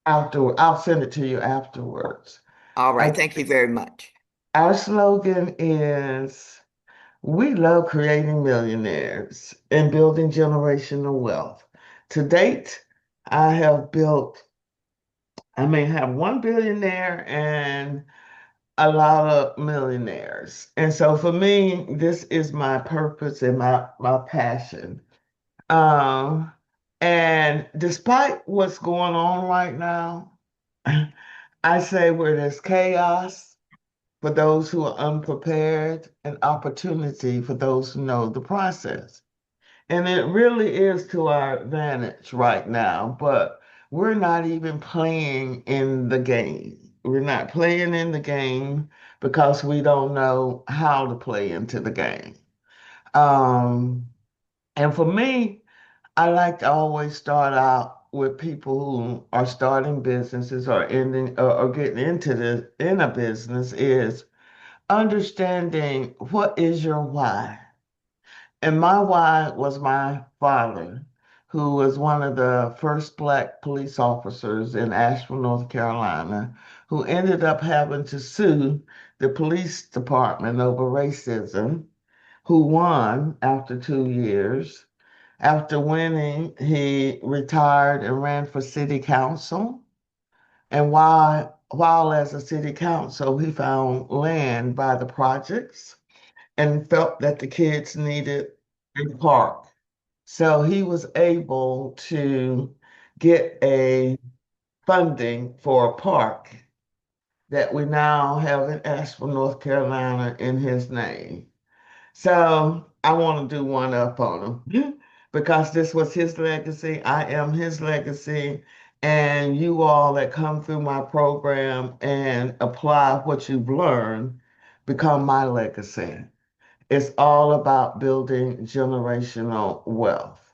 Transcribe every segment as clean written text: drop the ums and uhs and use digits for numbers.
I'll send it to you afterwards. All right. I, Thank you very much. our slogan is we love creating millionaires and building generational wealth. To date, I have built, I may have one billionaire and a lot of millionaires. And so for me, this is my purpose and my passion. Um, and despite what's going on right now, I say where there's chaos for those who are unprepared and opportunity for those who know the process. And it really is to our advantage right now, but we're not even playing in the game. We're not playing in the game because we don't know how to play into the game. Um, and for me, I like to always start out with people who are starting businesses or ending or getting into in a business is understanding what is your why. And my why was my father, who was one of the first Black police officers in Asheville, North Carolina, who ended up having to sue the police department over racism, who won after 2 years. After winning, he retired and ran for city council. And while as a city council, he found land by the projects and felt that the kids needed a park. So he was able to get a funding for a park that we now have in Asheville, North Carolina in his name. So I want to do one up on him because this was his legacy. I am his legacy. And you all that come through my program and apply what you've learned become my legacy. It's all about building generational wealth.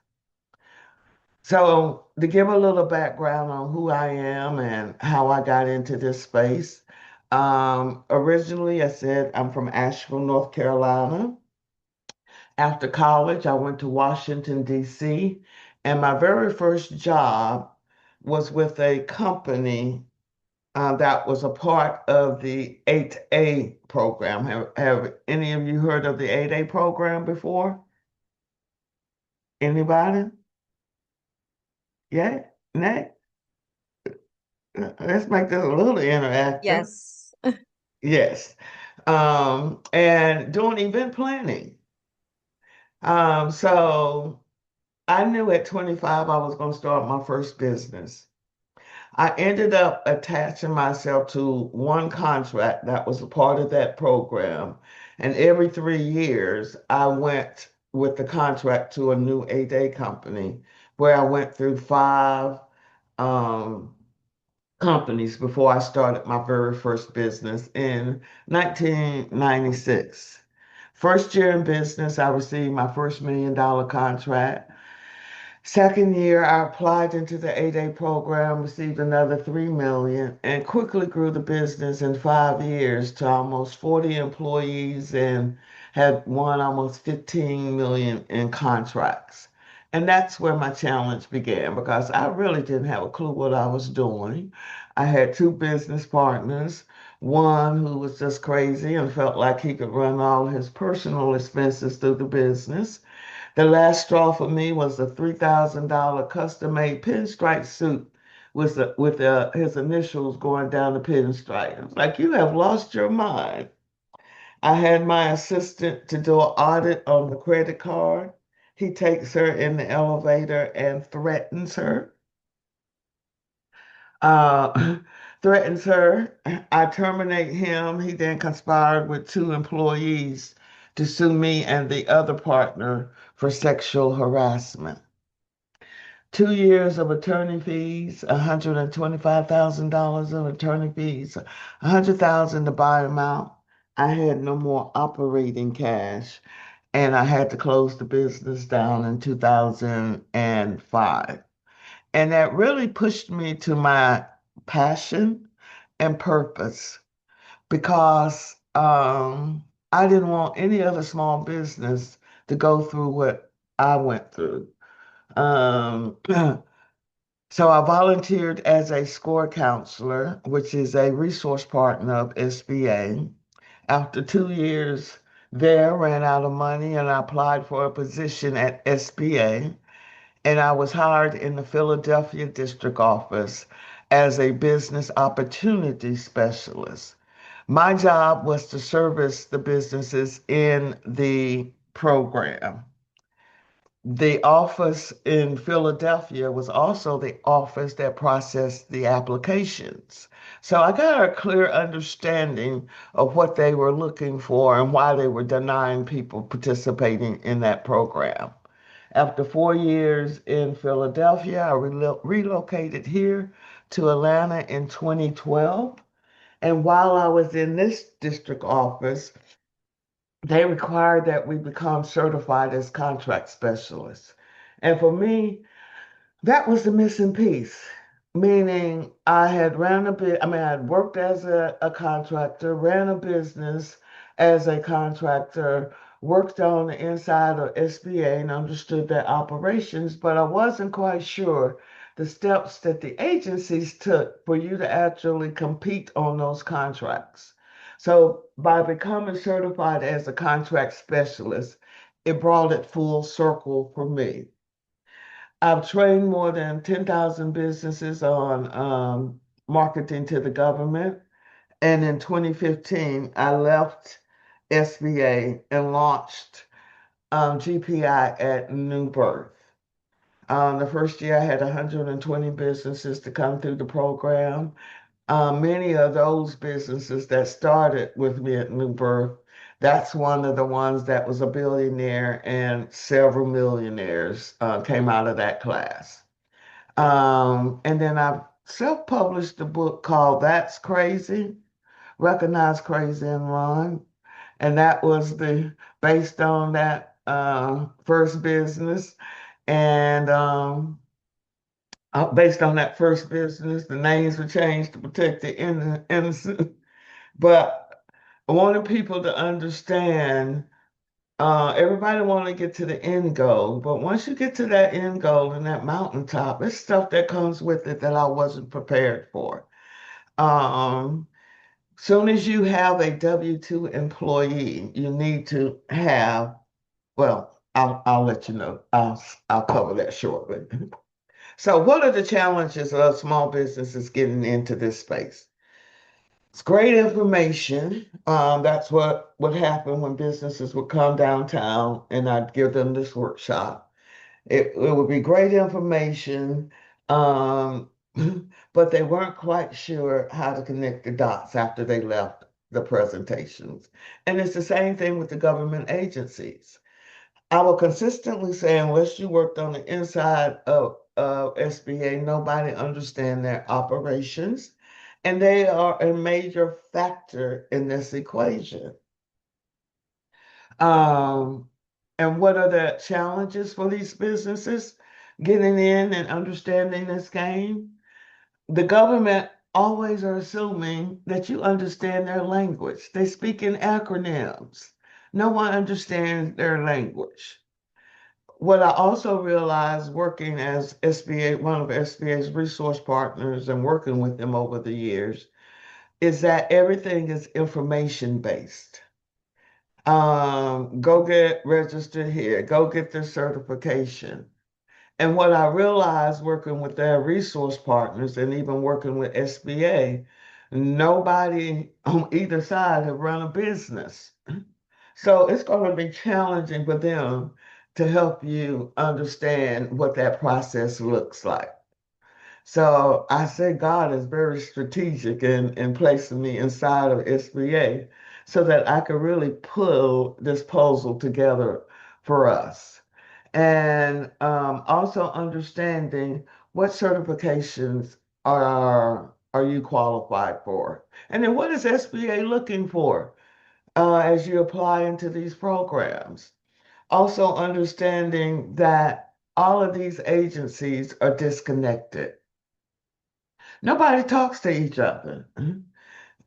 So, to give a little background on who I am and how I got into this space, originally I said I'm from Asheville, North Carolina. After college, I went to Washington, D.C., and my very first job was with a company that was a part of the 8A program. Have any of you heard of the 8A program before? Anybody? Yeah? Nay? Let's make this a little interactive. Yes. Yes. And doing event planning. So I knew at 25 I was going to start my first business. I ended up attaching myself to one contract that was a part of that program. And every 3 years, I went with the contract to a new 8A company where I went through five um, companies before I started my very first business in 1996. First year in business, I received my first $1 million contract. Second year, I applied into the 8A program, received another 3 million, and quickly grew the business in 5 years to almost 40 employees and had won almost 15 million in contracts. And that's where my challenge began because I really didn't have a clue what I was doing. I had two business partners, one who was just crazy and felt like he could run all his personal expenses through the business. The last straw for me was a $3,000 custom-made pinstripe suit with his initials going down the pinstripe. I was like, you have lost your mind. I had my assistant to do an audit on the credit card. He takes her in the elevator and threatens her. Uh, threatens her. I terminate him. He then conspired with two employees to sue me and the other partner for sexual harassment. 2 years of attorney fees, $125,000 of attorney fees, 100,000 to buy him out. I had no more operating cash, and I had to close the business down in 2005. And that really pushed me to my passion and purpose because I didn't want any other small business to go through what I went through. Um, So I volunteered as a SCORE counselor, which is a resource partner of SBA. After 2 years there, ran out of money and I applied for a position at SBA. And I was hired in the Philadelphia district office as a business opportunity specialist. My job was to service the businesses in the program. The office in Philadelphia was also the office that processed the applications. So I got a clear understanding of what they were looking for and why they were denying people participating in that program. After 4 years in Philadelphia, I relocated here to Atlanta in 2012. And while I was in this district office, they required that we become certified as contract specialists. And for me, that was the missing piece, meaning I had ran a bit, I mean, I had worked as a contractor, ran a business as a contractor, worked on the inside of SBA and understood their operations, but I wasn't quite sure the steps that the agencies took for you to actually compete on those contracts. So by becoming certified as a contract specialist, it brought it full circle for me. I've trained more than 10,000 businesses on marketing to the government. And in 2015, I left SBA and launched GPI at New Birth. The first year, I had 120 businesses to come through the program. Many of those businesses that started with me at New Birth, that's one of the ones that was a billionaire, and several millionaires came out of that class. And then I self-published a book called That's Crazy, Recognize Crazy and Run. And that was the based on that first business. And based on that first business, the names were changed to protect the innocent. But I wanted people to understand everybody want to get to the end goal, but once you get to that end goal and that mountaintop, it's stuff that comes with it that I wasn't prepared for. Um, Soon as you have a W-2 employee, you need to have, well, I'll let you know. I'll cover that shortly. So what are the challenges of small businesses getting into this space? It's great information. That's what would happen when businesses would come downtown and I'd give them this workshop. It would be great information, um, but they weren't quite sure how to connect the dots after they left the presentations. And it's the same thing with the government agencies. I will consistently say, unless you worked on the inside of SBA, nobody understands their operations, and they are a major factor in this equation. Um, and what are the challenges for these businesses getting in and understanding this game? The government always are assuming that you understand their language. They speak in acronyms. No one understands their language. What I also realized working as SBA, one of SBA's resource partners and working with them over the years, is that everything is information based. Go get registered here, go get this certification. And what I realized working with their resource partners and even working with SBA, nobody on either side have run a business. So it's going to be challenging for them to help you understand what that process looks like. So I say God is very strategic in placing me inside of SBA so that I could really pull this puzzle together for us. And also understanding what certifications are you qualified for? And then what is SBA looking for as you apply into these programs? Also understanding that all of these agencies are disconnected. Nobody talks to each other.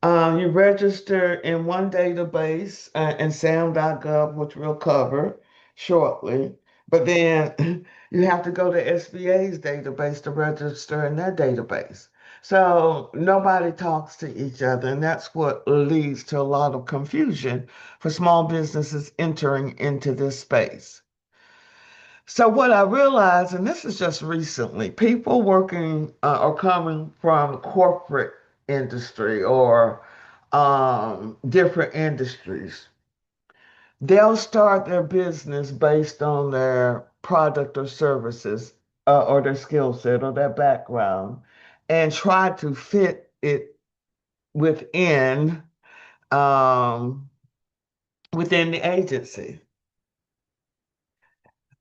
You register in one database in SAM.gov, which we'll cover shortly. But then you have to go to SBA's database to register in their database. So nobody talks to each other, and that's what leads to a lot of confusion for small businesses entering into this space. So what I realized, and this is just recently, people working or coming from corporate industry or different industries, they'll start their business based on their product or services or their skill set or their background and try to fit it within um, within the agency.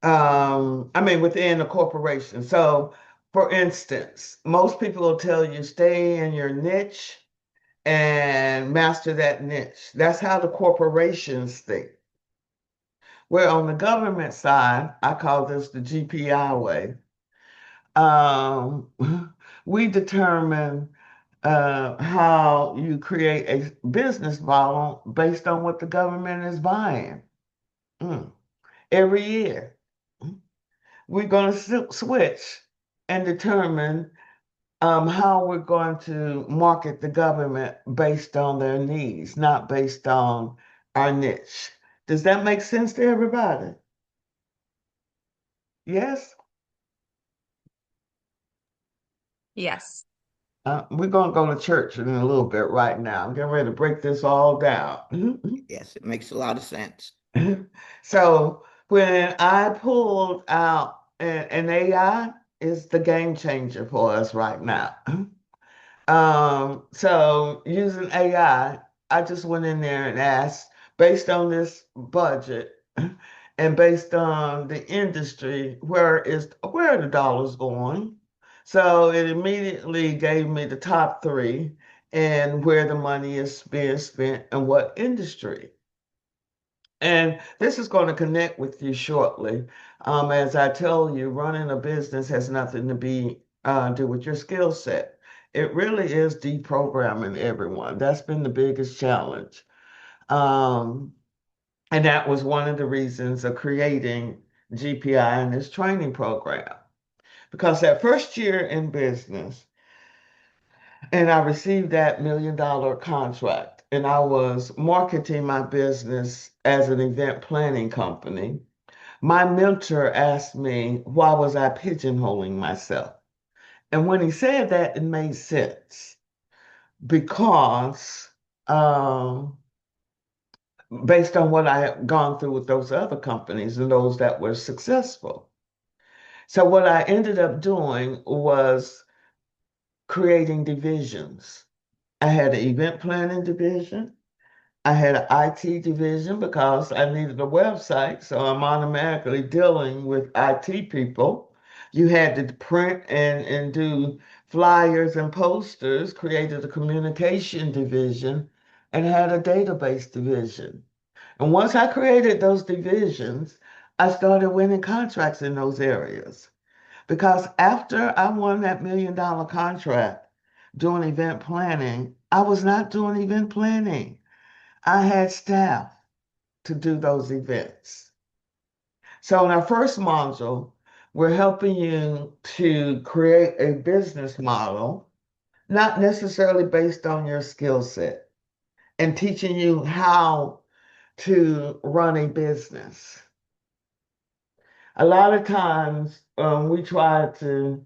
I mean, within a corporation. So, for instance, most people will tell you stay in your niche and master that niche. That's how the corporations think. Where on the government side, I call this the GPI way. Um, we determine how you create a business model based on what the government is buying every year. We're going to switch and determine how we're going to market the government based on their needs, not based on our niche. Does that make sense to everybody? Yes? Yes. We're going to go to church in a little bit right now. I'm getting ready to break this all down. Yes, it makes a lot of sense. So when I pulled out, and AI is the game changer for us right now. So using I just went in there and asked, based on this budget and based on the industry, where are the dollars going? So it immediately gave me the top three and where the money is being spent and what industry. And this is going to connect with you shortly. As I tell you, running a business has nothing to do with your skill set. It really is deprogramming everyone. That's been the biggest challenge. Um, and that was one of the reasons of creating GPI and this training program. Because that first year in business, and I received that $1 million contract, and I was marketing my business as an event planning company. My mentor asked me, why was I pigeonholing myself? And when he said that, it made sense because um, based on what I had gone through with those other companies and those that were successful. So, what I ended up doing was creating divisions. I had an event planning division. I had an IT division because I needed a website, so I'm automatically dealing with IT people. You had to print and do flyers and posters, created a communication division, and had a database division. And once I created those divisions, I started winning contracts in those areas. Because after I won that $1 million contract doing event planning, I was not doing event planning. I had staff to do those events. So in our first module, we're helping you to create a business model, not necessarily based on your skill set, and teaching you how to run a business. A lot of times we try to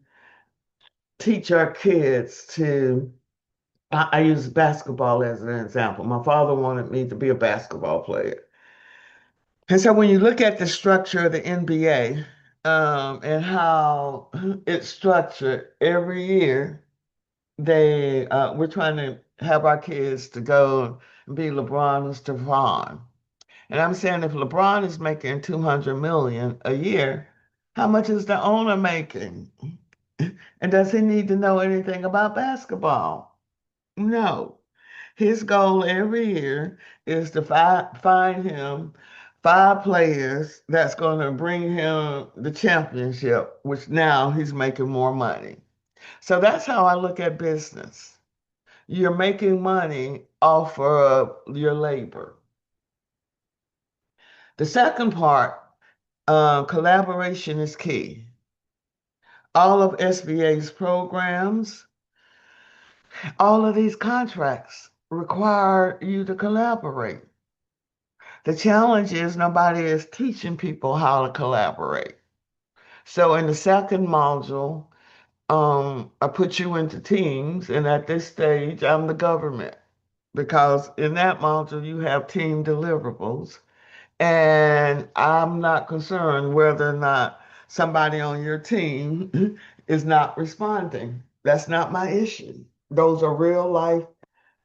teach our kids I use basketball as an example. My father wanted me to be a basketball player. And so when you look at the structure of the NBA and how it's structured every year, we're trying to have our kids to go and be LeBron and Stephon. And I'm saying if LeBron is making 200 million a year, how much is the owner making? And does he need to know anything about basketball? No. His goal every year is to find him five players that's going to bring him the championship, which now he's making more money. So that's how I look at business. You're making money off of your labor. The second part Collaboration is key. All of SBA's programs, all of these contracts require you to collaborate. The challenge is nobody is teaching people how to collaborate. So in the second module, I put you into teams, and at this stage, I'm the government because in that module you have team deliverables, and I'm not concerned whether or not somebody on your team is not responding. That's not my issue. Those are real life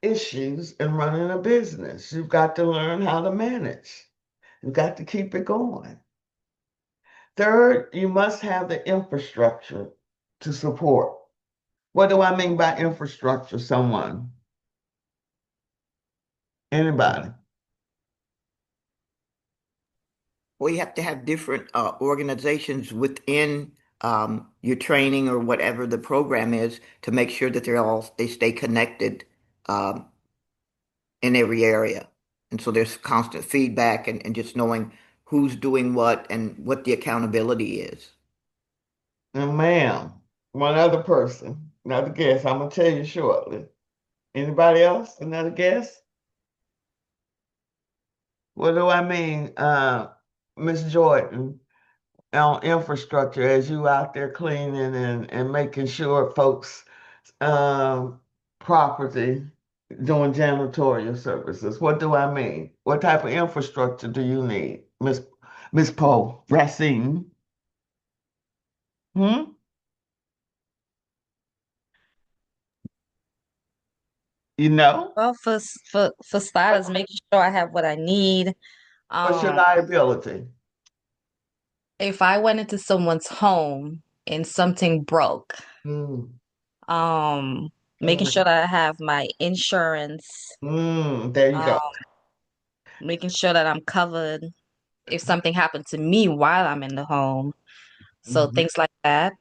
issues in running a business. You've got to learn how to manage. You've got to keep it going. Third, you must have the infrastructure to support. What do I mean by infrastructure? Someone? Anybody? Well, you have to have different organizations within your training or whatever the program is to make sure that they stay connected um, in every area. And so there's constant feedback and just knowing who's doing what and what the accountability is. And ma'am, one other person, another guest. I'm gonna tell you shortly. Anybody else? Another guest? What do I mean, Miss Jordan, on infrastructure as you out there cleaning and making sure folks um property doing janitorial services? What do I mean? What type of infrastructure do you need, Miss Poe Racine? Hmm? You know? Well, for starters, making sure I have what I need. What's your Um, liability? if I went into someone's home and something broke, Mm, um, making mm, sure that I have my insurance, there you go. um, making sure that I'm covered if something happened to me while I'm in the home. So Mhm. things like that.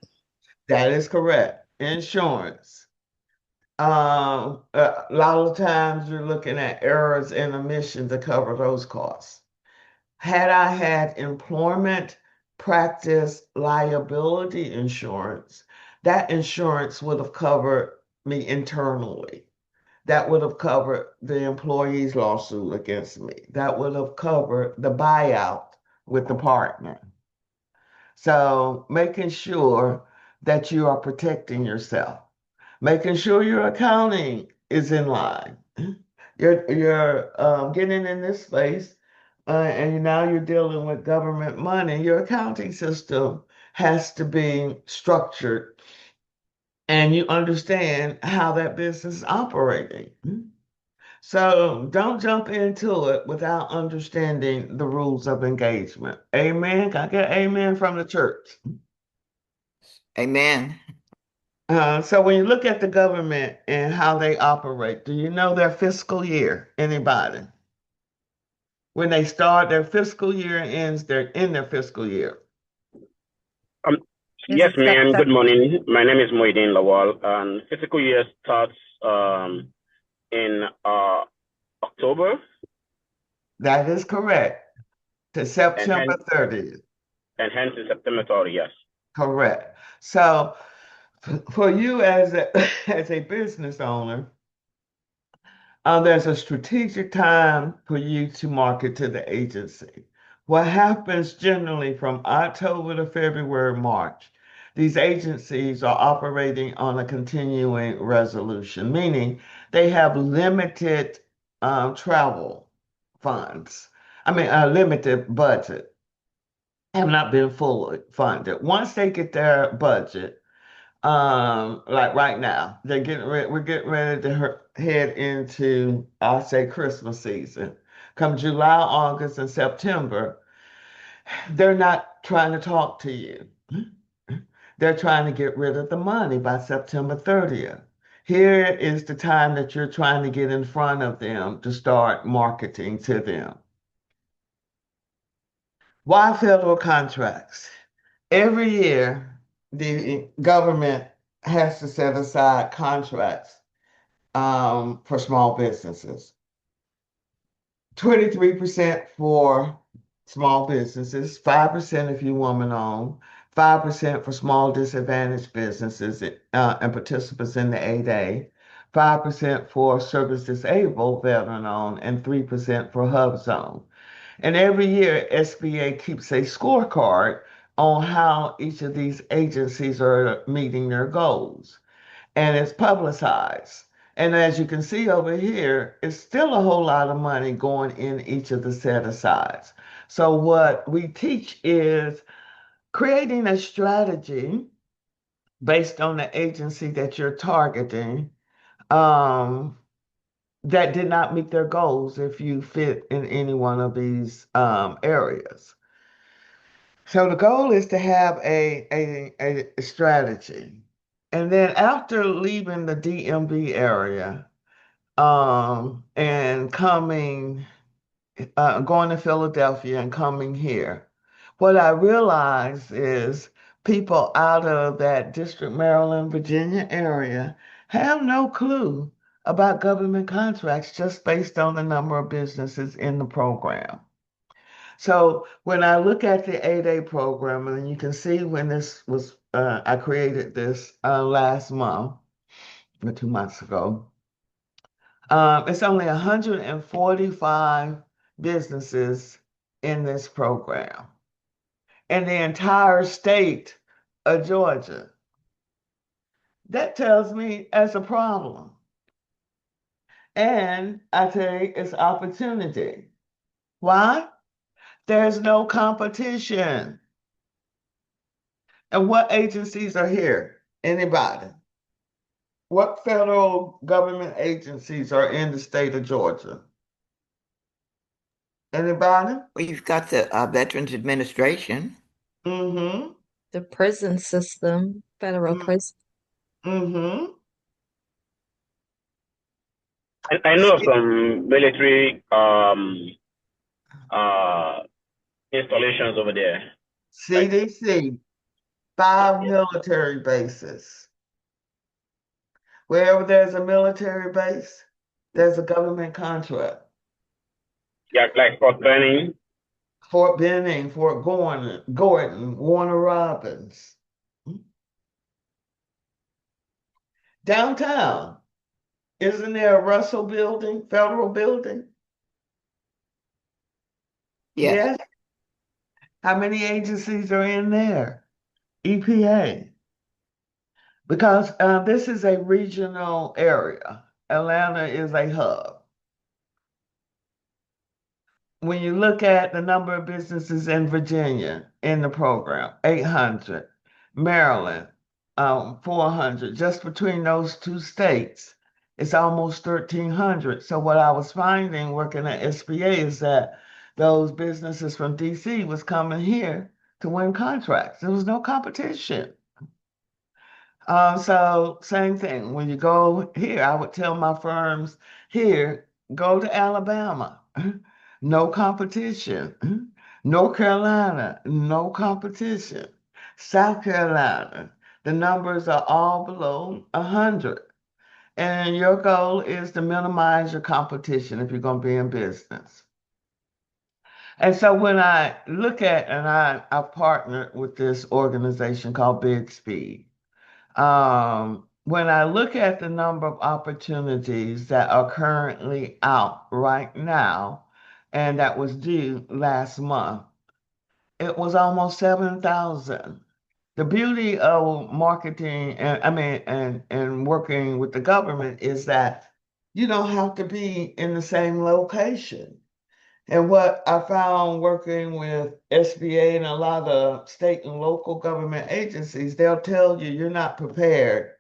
That is correct. Insurance. A lot of times you're looking at errors in emission to cover those costs. Had I had employment practice liability insurance, that insurance would have covered me internally. That would have covered the employee's lawsuit against me. That would have covered the buyout with the partner. So making sure that you are protecting yourself, making sure your accounting is in line. You're getting in this space, and now you're dealing with government money. Your accounting system has to be structured, and you understand how that business is operating. So don't jump into it without understanding the rules of engagement. Amen. Can I get amen from the church? Amen. So when you look at the government and how they operate, do you know their fiscal year? Anybody? When they start their fiscal year and ends, they're in their fiscal year. Um, Is yes, it ma'am. September? Good morning. My name is Moidin Lawal, and physical year starts in October That is correct. To and September hence 30th. in September 30. Yes. Correct. So for you as as a business owner, there's a strategic time for you to market to the agency. What happens generally from October to February, March, these agencies are operating on a continuing resolution, meaning they have limited travel funds. I mean, a limited budget, have not been fully funded. Once they get their budget, like right now, we're getting ready to head into, I'll say, Christmas season. Come July, August, and September, they're not trying to talk to you. They're trying to get rid of the money by September 30th. Here is the time that you're trying to get in front of them to start marketing to them. Why federal contracts? Every year, the government has to set aside contracts for small businesses. 23% for small businesses, 5% if you're woman-owned, 5% for small disadvantaged businesses and participants in the 8A, 5% for service disabled veteran-owned, and 3% for hub zone. And every year, SBA keeps a scorecard on how each of these agencies are meeting their goals, and it's publicized. And as you can see over here, it's still a whole lot of money going in each of the set asides. So what we teach is creating a strategy based on the agency that you're targeting um, that did not meet their goals if you fit in any one of these areas. So the goal is to have a strategy. And then after leaving the DMV area, and going to Philadelphia and coming here, what I realized is people out of that District, Maryland, Virginia area have no clue about government contracts just based on the number of businesses in the program. So when I look at the 8A program, and you can see when I created this last month or 2 months ago. It's only 145 businesses in this program in the entire state of Georgia. That tells me that's a problem. And I tell you, it's opportunity. Why? There's no competition. And what agencies are here? Anybody? What federal government agencies are in the state of Georgia? Anybody? Well, you've got the Veterans Administration. Mm-hmm. The prison system, federal prison. Mm-hmm. I know of some military uh installations over there. Like, CDC, 5 military bases. Wherever there's a military base, there's a government contract. yeah, like Fort Benning. Fort Benning, Fort Gordon, Warner Robins. Downtown, isn't there a Russell building, federal building? Yes. Yes. How many agencies are in there? EPA. Because this is a regional area. Atlanta is a hub. When you look at the number of businesses in Virginia in the program, 800, Maryland, 400, just between those two states, it's almost 1,300. So what I was finding working at SBA is that those businesses from DC was coming here to win contracts. There was no competition. So same thing. When you go here, I would tell my firms here, go to Alabama. No competition. North Carolina, no competition. South Carolina, the numbers are all below 100. And your goal is to minimize your competition if you're going to be in business. And so when I look at, and I partnered with this organization called Big Speed. When I look at the number of opportunities that are currently out right now, and that was due last month, it was almost 7,000. The beauty of marketing, and I mean, and working with the government is that you don't have to be in the same location. And what I found working with SBA and a lot of state and local government agencies, they'll tell you you're not prepared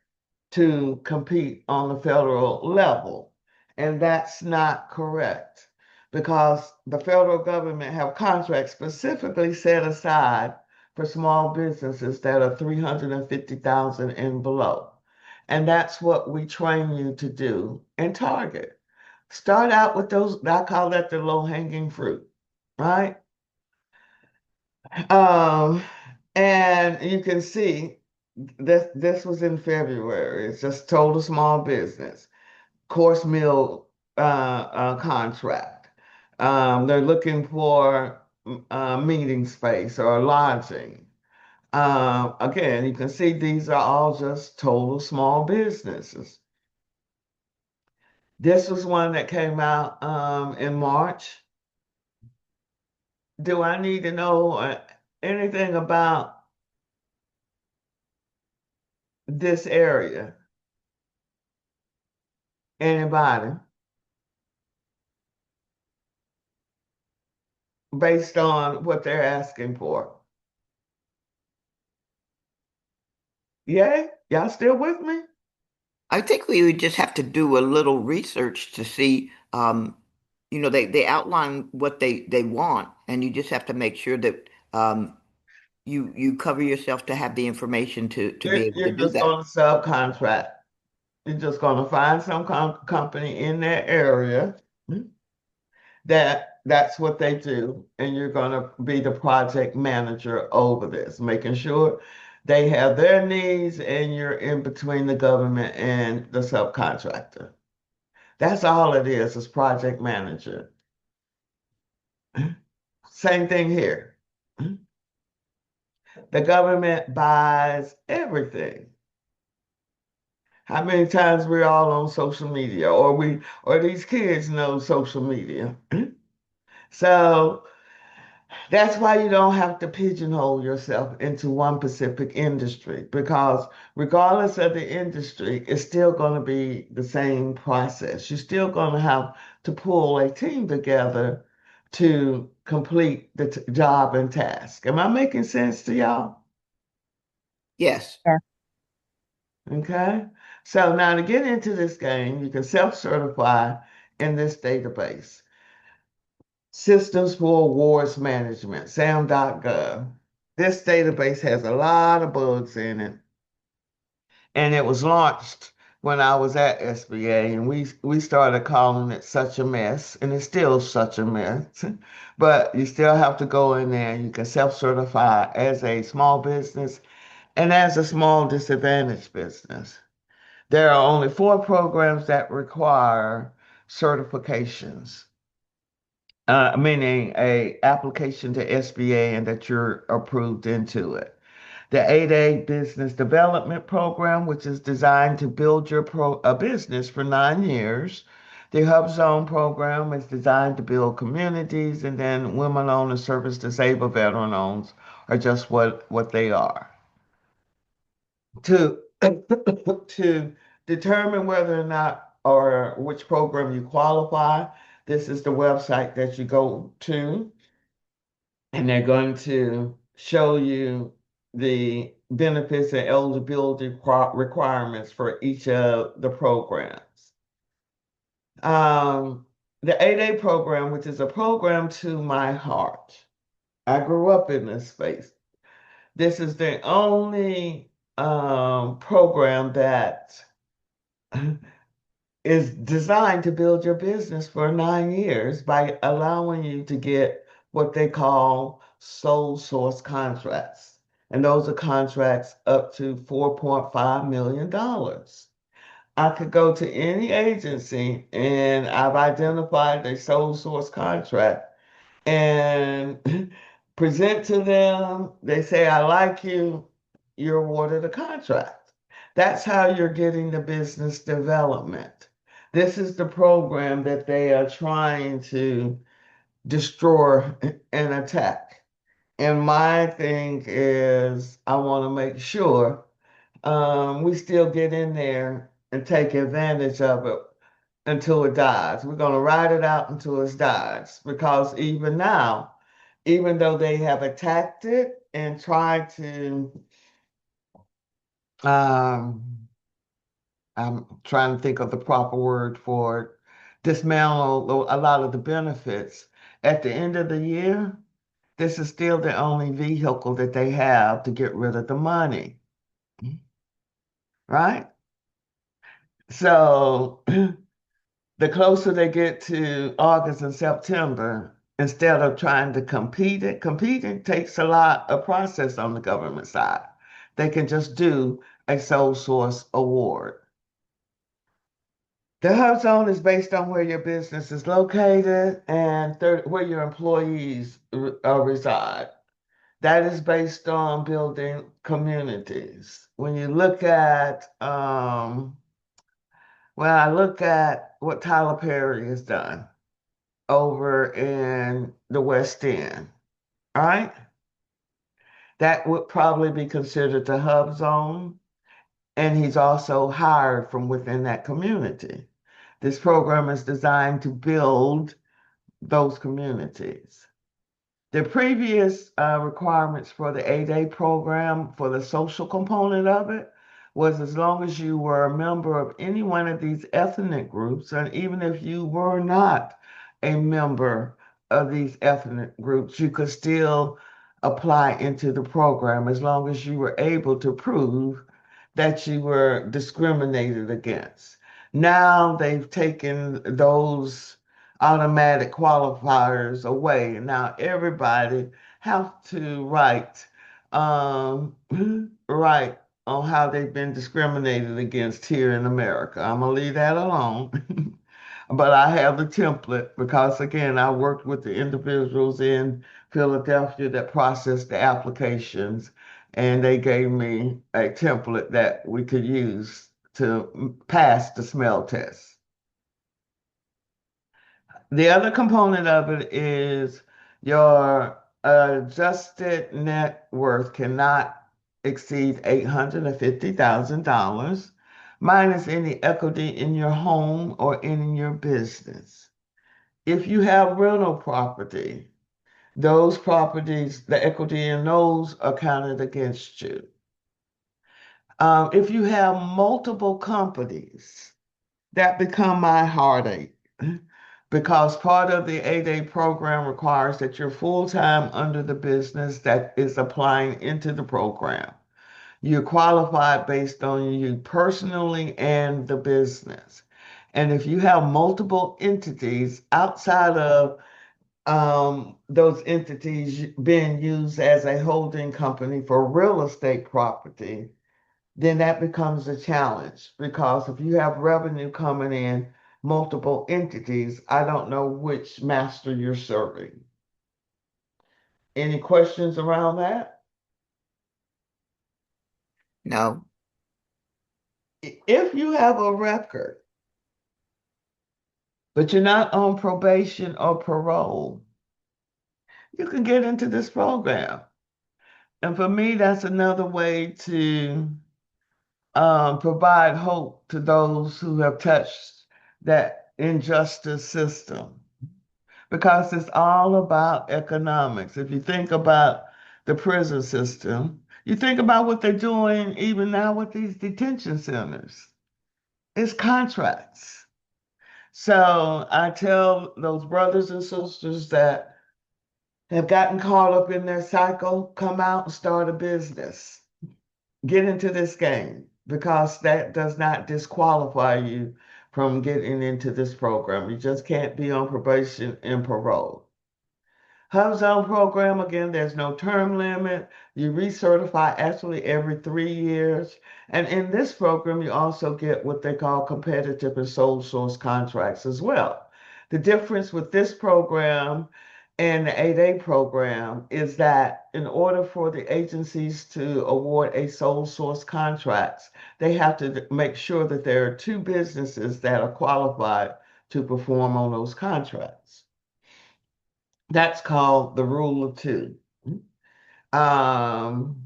to compete on the federal level. And that's not correct because the federal government have contracts specifically set aside for small businesses that are 350,000 and below. And that's what we train you to do and target. Start out with those, I call that the low-hanging fruit, right? Um, and you can see this was in February. It's just total small business course meal contract. They're looking for meeting space or lodging. Again, you can see these are all just total small businesses. This was one that came out in March. Do I need to know anything about this area? Anybody? Based on what they're asking for. Yay? Y'all still with me? I think we would just have to do a little research to see, they outline what they want, and you just have to make sure that you cover yourself to have the information to be able to You're do just that. going to subcontract. You're just going to find some company in that area that's what they do, and you're going to be the project manager over this, making sure they have their needs, and you're in between the government and the subcontractor. That's all it is project manager. Same thing here. The government buys everything. How many times we're all on social media, or these kids know social media. So that's why you don't have to pigeonhole yourself into one specific industry, because regardless of the industry, it's still going to be the same process. You're still going to have to pull a team together to complete the job and task. Am I making sense to y'all? Yes. Yeah. Okay. So now to get into this game, you can self-certify in this database. Systems for Awards Management, sam.gov. This database has a lot of bugs in it, and it was launched when I was at SBA, and we started calling it such a mess, and it's still such a mess. But you still have to go in there. You can self-certify as a small business and as a small disadvantaged business. There are only 4 programs that require certifications, meaning a application to SBA and that you're approved into it. The 8A Business Development Program, which is designed to build your a business for 9 years. The Hub Zone program is designed to build communities, and then women-owned and service-disabled veteran-owned are just what they are. To to determine whether or not or which program you qualify, this is the website that you go to, and they're going to show you the benefits and eligibility requirements for each of the programs. The 8A program, which is a program to my heart. I grew up in this space. This is the only program that is designed to build your business for 9 years by allowing you to get what they call sole source contracts. And those are contracts up to $4.5 million. I could go to any agency and I've identified a sole source contract and present to them. They say, I like you, you're awarded a contract. That's how you're getting the business development. This is the program that they are trying to destroy and attack. And my thing is, I want to make sure we still get in there and take advantage of it until it dies. We're going to ride it out until it dies, because even now, even though they have attacked it and tried to, um, I'm trying to think of the proper word for it, dismantle a lot of the benefits. At the end of the year, this is still the only vehicle that they have to get rid of the money, right? So the closer they get to August and September, instead of trying to competing takes a lot of process on the government side. They can just do a sole source award. The hub zone is based on where your business is located and where your employees reside. That is based on building communities. When you look at, when I look at what Tyler Perry has done over in the West End, all right, that would probably be considered the hub zone. And he's also hired from within that community. This program is designed to build those communities. The previous requirements for the 8A program for the social component of it was as long as you were a member of any one of these ethnic groups, and even if you were not a member of these ethnic groups, you could still apply into the program as long as you were able to prove that you were discriminated against. Now they've taken those automatic qualifiers away. And now everybody have to write on how they've been discriminated against here in America. I'm gonna leave that alone. But I have the template because again, I worked with the individuals in Philadelphia that processed the applications, and they gave me a template that we could use to pass the smell test. The other component of it is your adjusted net worth cannot exceed $850,000 minus any equity in your home or in your business. If you have rental property, those properties, the equity in those are counted against you. If you have multiple companies, that become my heartache because part of the 8A program requires that you're full-time under the business that is applying into the program. You're qualified based on you personally and the business. And if you have multiple entities outside of those entities being used as a holding company for real estate property, then that becomes a challenge because if you have revenue coming in multiple entities, I don't know which master you're serving. Any questions around that? No. If you have a record, but you're not on probation or parole, you can get into this program. And for me, that's another way to provide hope to those who have touched that injustice system because it's all about economics. If you think about the prison system, you think about what they're doing even now with these detention centers. It's contracts. So I tell those brothers and sisters that have gotten caught up in their cycle, come out and start a business. Get into this game because that does not disqualify you from getting into this program. You just can't be on probation and parole. Hub Zone program, again, there's no term limit. You recertify actually every 3 years. And in this program, you also get what they call competitive and sole source contracts as well. The difference with this program and the 8A program is that in order for the agencies to award a sole source contracts, they have to make sure that there are two businesses that are qualified to perform on those contracts. That's called the rule of two. Um,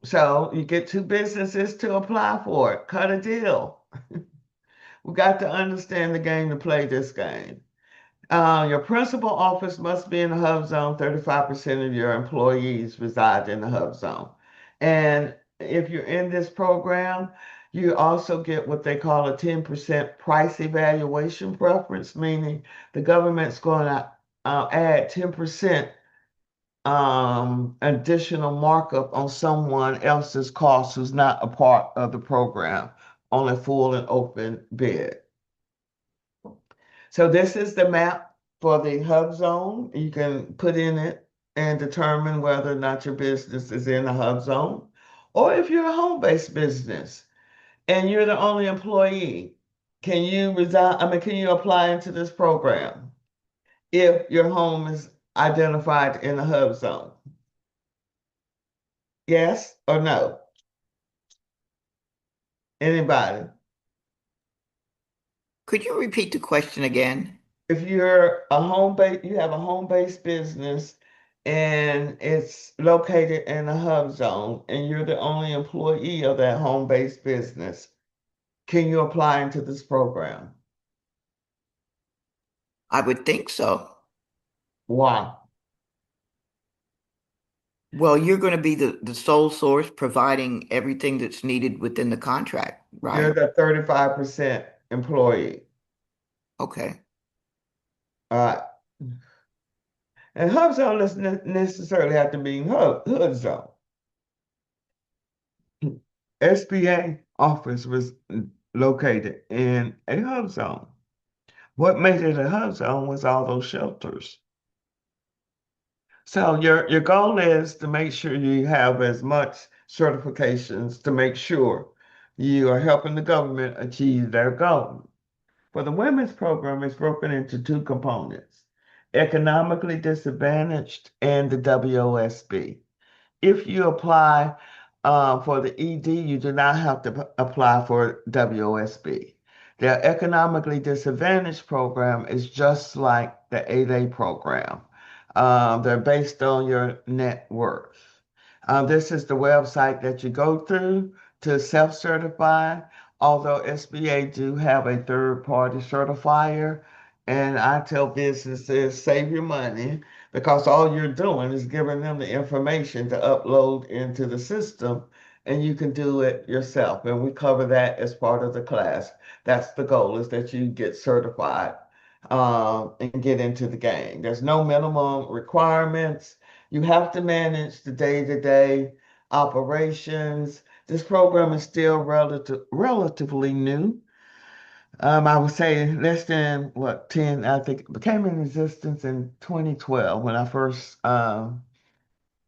so you get two businesses to apply for it. Cut a deal. We got to understand the game to play this game. Your principal office must be in the hub zone. 35% of your employees reside in the hub zone. And if you're in this program, you also get what they call a 10% price evaluation preference, meaning the government's going to add 10% additional markup on someone else's cost who's not a part of the program on a full and open bid. So this is the map for the hub zone. You can put in it and determine whether or not your business is in the hub zone. Or if you're a home-based business and you're the only employee, Can you resign? I mean, can you apply into this program if your home is identified in a HUD zone? Yes or no? Anybody? Could you repeat the question again? If you're a home base, you have a home-based business and it's located in a hub zone and you're the only employee of that home-based business, can you apply into this program? I would think so. Why? Well, you're going to be the sole source providing everything that's needed within the contract, You're right? the 35% employee. Okay. All right. And hub zone doesn't necessarily have to be hood zone. SBA office was located in a hub zone. What made it a hub zone was all those shelters. So your goal is to make sure you have as much certifications to make sure you are helping the government achieve their goal. For the women's program, it's broken into two components, economically disadvantaged and the WOSB. If you apply for the ED, you do not have to apply for WOSB. Their economically disadvantaged program is just like the 8A program. They're based on your net worth. This is the website that you go through to self-certify, although SBA do have a third-party certifier. And I tell businesses, save your money because all you're doing is giving them the information to upload into the system and you can do it yourself. And we cover that as part of the class. That's the goal is that you get certified and get into the game. There's no minimum requirements. You have to manage the day-to-day operations. This program is still relatively new. I would say less than what 10, I think it became in existence in 2012 when I first when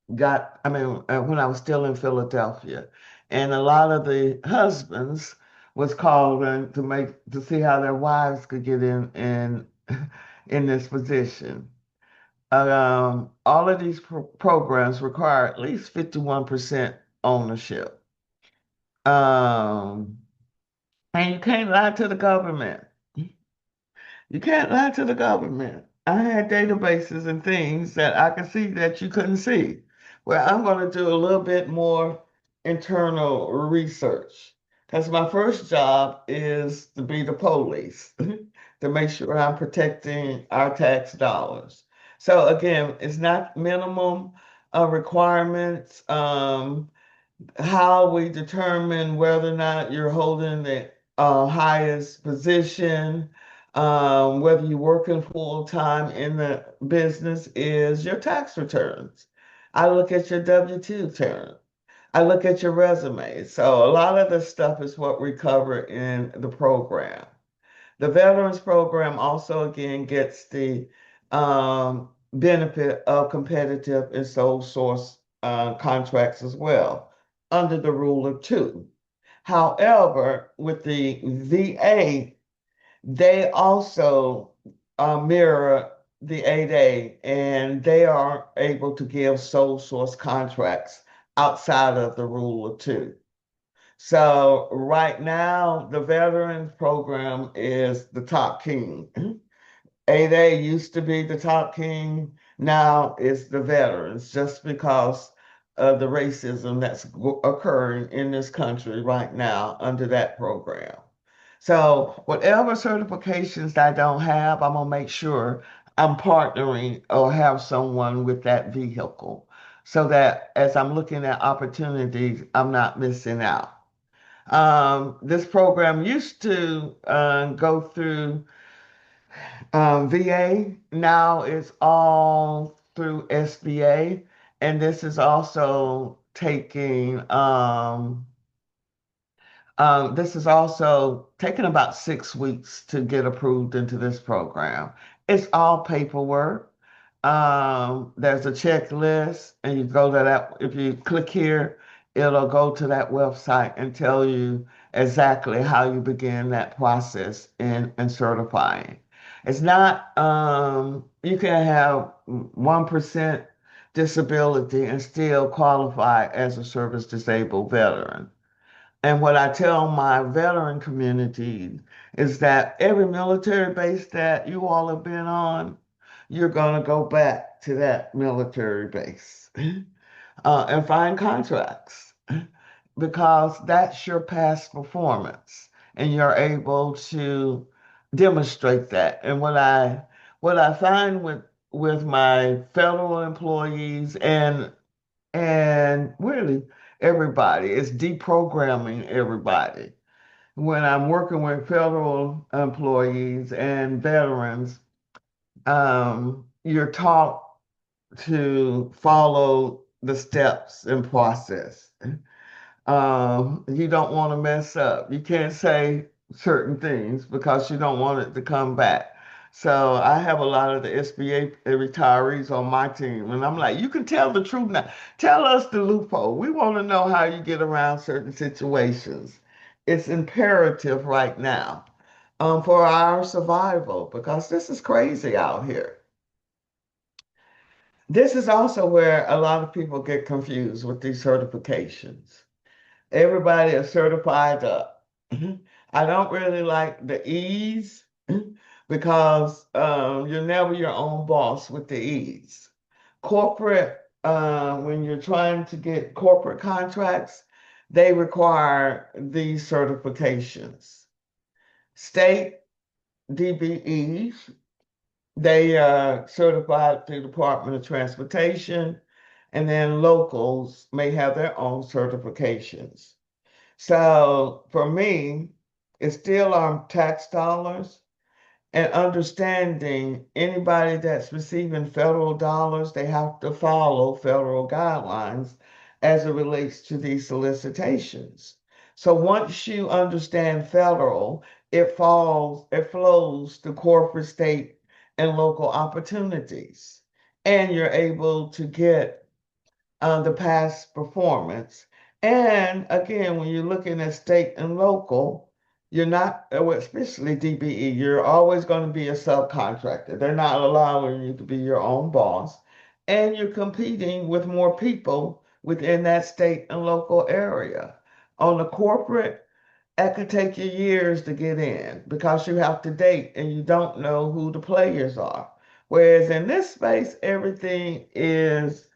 I was still in Philadelphia. And a lot of the husbands was called in to see how their wives could get in in this position. All of these programs require at least 51% ownership. Um, and you can't lie to the government. You can't lie to the government. I had databases and things that I could see that you couldn't see. Well, I'm going to do a little bit more internal research because my first job is to be the police, to make sure I'm protecting our tax dollars. So again, it's not minimum requirements. How we determine whether or not you're holding the highest position, whether you're working full time in the business is your tax returns. I look at your W-2 return. I look at your resume. So a lot of this stuff is what we cover in the program. The Veterans Program also again gets the benefit of competitive and sole source contracts as well under the rule of two. However, with the VA, they also mirror the 8A and they are able to give sole source contracts outside of the rule of two. So right now, the Veterans Program is the top king. 8A used to be the top king. Now it's the veterans, just because of the racism that's occurring in this country right now under that program. So whatever certifications I don't have, I'm gonna make sure I'm partnering or have someone with that vehicle so that as I'm looking at opportunities, I'm not missing out. This program used to go through VA. Now it's all through SBA, and this is also taking about 6 weeks to get approved into this program. It's all paperwork. There's a checklist, and you go to that. If you click here, it'll go to that website and tell you exactly how you begin that process in certifying. It's not, you can have 1% disability and still qualify as a service disabled veteran. And what I tell my veteran community is that every military base that you all have been on, you're going to go back to that military base and find contracts because that's your past performance and you're able to demonstrate that. And what I find with my federal employees and really everybody is deprogramming everybody. When I'm working with federal employees and veterans, you're taught to follow the steps and process. You don't want to mess up. You can't say certain things because you don't want it to come back. So I have a lot of the SBA retirees on my team, and I'm like, you can tell the truth now. Tell us the loophole. We want to know how you get around certain situations. It's imperative right now, for our survival because this is crazy out here. This is also where a lot of people get confused with these certifications. Everybody is certified up. I don't really like the E's because you're never your own boss with the E's. Corporate, when you're trying to get corporate contracts, they require these certifications. State DBEs, they are certified through the Department of Transportation, and then locals may have their own certifications. So for me, it's still on tax dollars and understanding anybody that's receiving federal dollars, they have to follow federal guidelines as it relates to these solicitations. So once you understand federal, it flows to corporate, state, and local opportunities. And you're able to get the past performance. And again, when you're looking at state and local, you're not, well, especially DBE, you're always going to be a subcontractor. They're not allowing you to be your own boss. And you're competing with more people within that state and local area. On the corporate, that could take you years to get in because you have to date and you don't know who the players are. Whereas in this space, everything is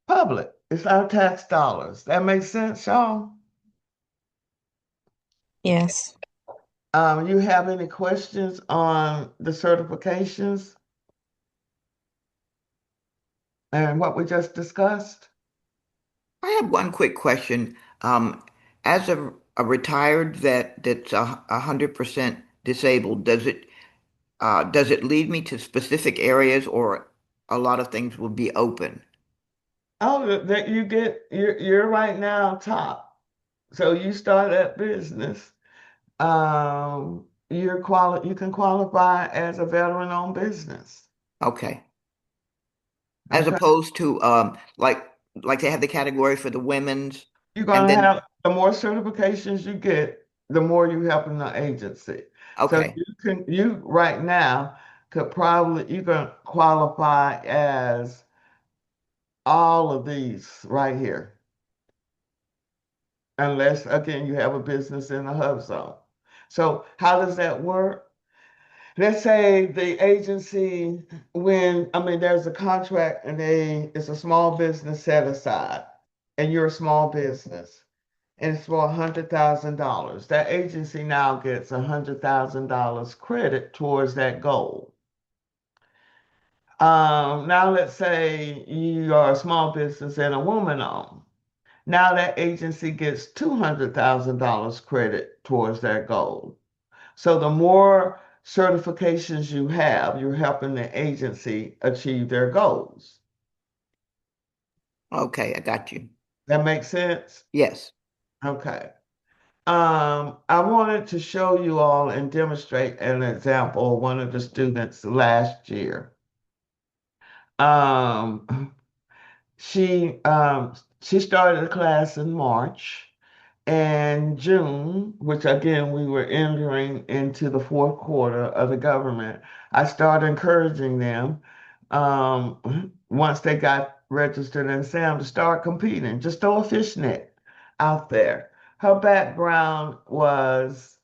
public. It's our tax dollars. That makes sense, Sean? Yes. You have any questions on the certifications and what we just discussed? I have one quick question. As a retired vet that's 100% disabled, does it lead me to specific areas or a lot of things will be open? Oh, that you're right now top. So you start that business. You can qualify as a veteran-owned business. Okay. As Okay. opposed to like they have the category for the women's You're and gonna then have the more certifications you get, the more you help in the agency. So okay. you right now you can qualify as all of these right here, unless again you have a business in the hub zone. So how does that work? Let's say the agency, there's a contract and it's a small business set aside, and you're a small business. And it's for $100,000. That agency now gets $100,000 credit towards that goal. Now let's say you are a small business and a woman owned. Now that agency gets $200,000 credit towards that goal. So the more certifications you have, you're helping the agency achieve their goals. Okay, I got you. That makes sense? Yes. Okay. I wanted to show you all and demonstrate an example of one of the students last year. Um, She started a class in March and June, which again we were entering into the fourth quarter of the government. I started encouraging them once they got registered in SAM to start competing. Just throw a fishnet out there. Her background was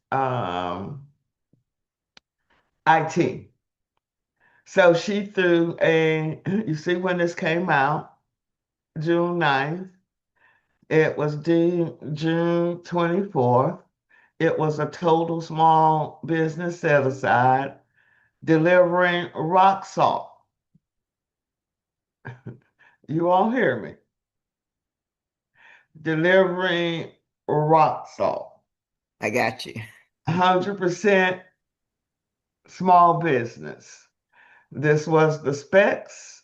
IT. So she threw you see when this came out, June 9th, it was due June 24th. It was a total small business set aside delivering rock salt. You all hear me? Delivering rock salt. I got you. 100% small business. This was the specs.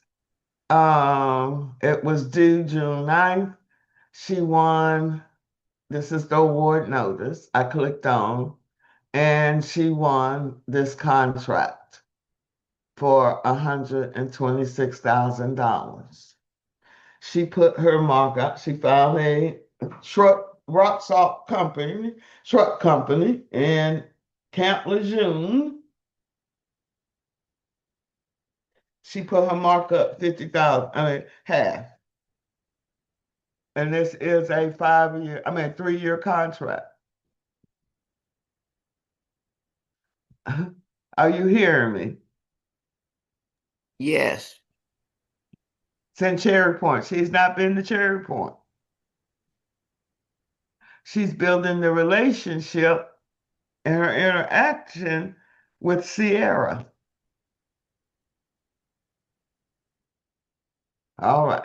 It was due June 9th. She won. This is the award notice I clicked on, and she won this contract for $126,000. She put her mark up. She found a rock salt truck company in Camp Lejeune. She put her mark up 50,000, half. And this is a 3-year contract. Are you hearing me? Yes. It's in Cherry Point. She's not been to Cherry Point. She's building the relationship and her interaction with Sierra. All right.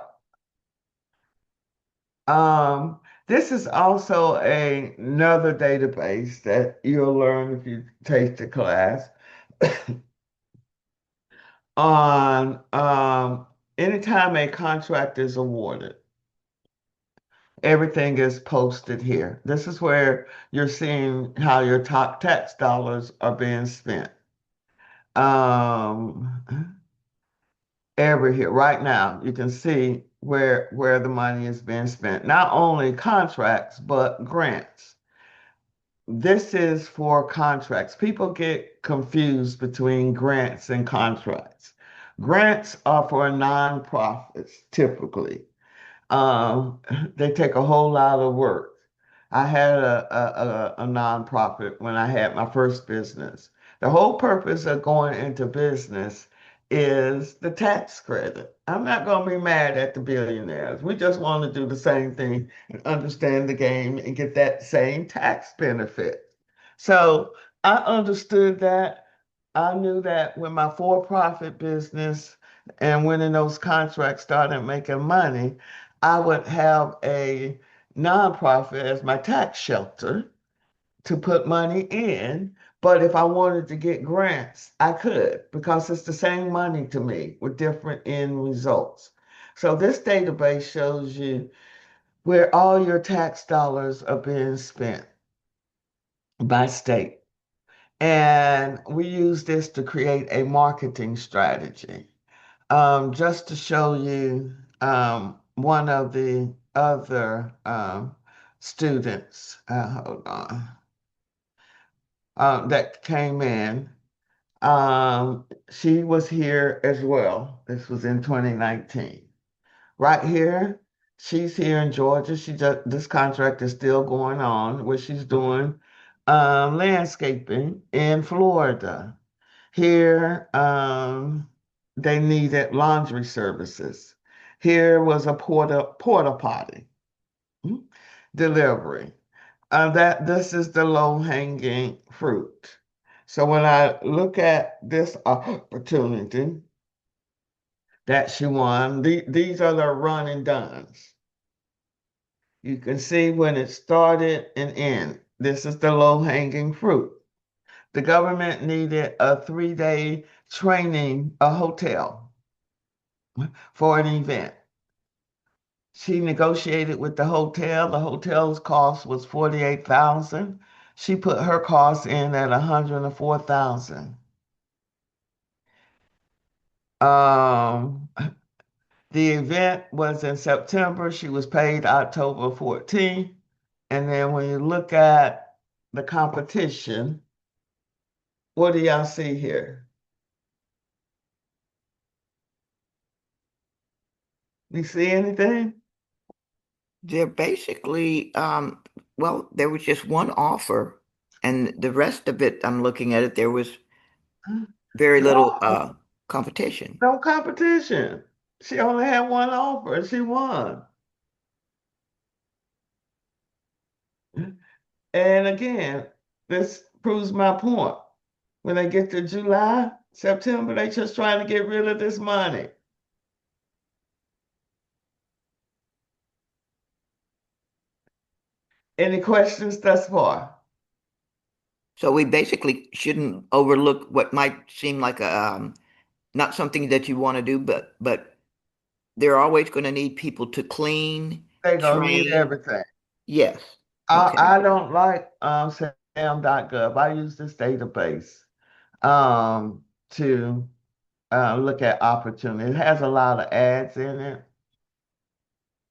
This is also another database that you'll learn if you take the class on anytime a contract is awarded, everything is posted here. This is where you're seeing how your top tax dollars are being spent. Um, every here right now, you can see where the money is being spent. Not only contracts, but grants. This is for contracts. People get confused between grants and contracts. Grants are for nonprofits typically. Um, they take a whole lot of work. I had a nonprofit when I had my first business. The whole purpose of going into business is the tax credit. I'm not going to be mad at the billionaires. We just want to do the same thing and understand the game and get that same tax benefit. So I understood that. I knew that when my for-profit business and winning those contracts started making money, I would have a nonprofit as my tax shelter to put money in. But if I wanted to get grants, I could because it's the same money to me with different end results. So this database shows you where all your tax dollars are being spent by state. And we use this to create a marketing strategy. Just to show you one of the other students, hold on, that came in. She was here as well. This was in 2019. Right here, she's here in Georgia. This contract is still going on where she's doing landscaping in Florida. Here, they needed laundry services. Here was a porta potty delivery. That this is the low hanging fruit. So when I look at this opportunity that she won, these are the run and dones. You can see when it started and end. This is the low hanging fruit. The government needed a 3-day training, a hotel for an event. She negotiated with the hotel. The hotel's cost was 48,000. She put her cost in at 104,000. Um, The event was in September. She was paid October 14th. And then when you look at the competition, what do y'all see here? You see anything? They're basically, well, there was just one offer, and the rest of it, I'm looking at it, there was very little No, competition. no competition. She only had one offer and she won. And again, this proves my point. When they get to July, September, they just trying to get rid of this money. Any questions thus far? So we basically shouldn't overlook what might seem like a not something that you want to do, but they're always going to need people to clean, They're gonna need train. everything. Yes. I, Okay. I don't like sam.gov. I use this database to look at opportunity. It has a lot of ads in it,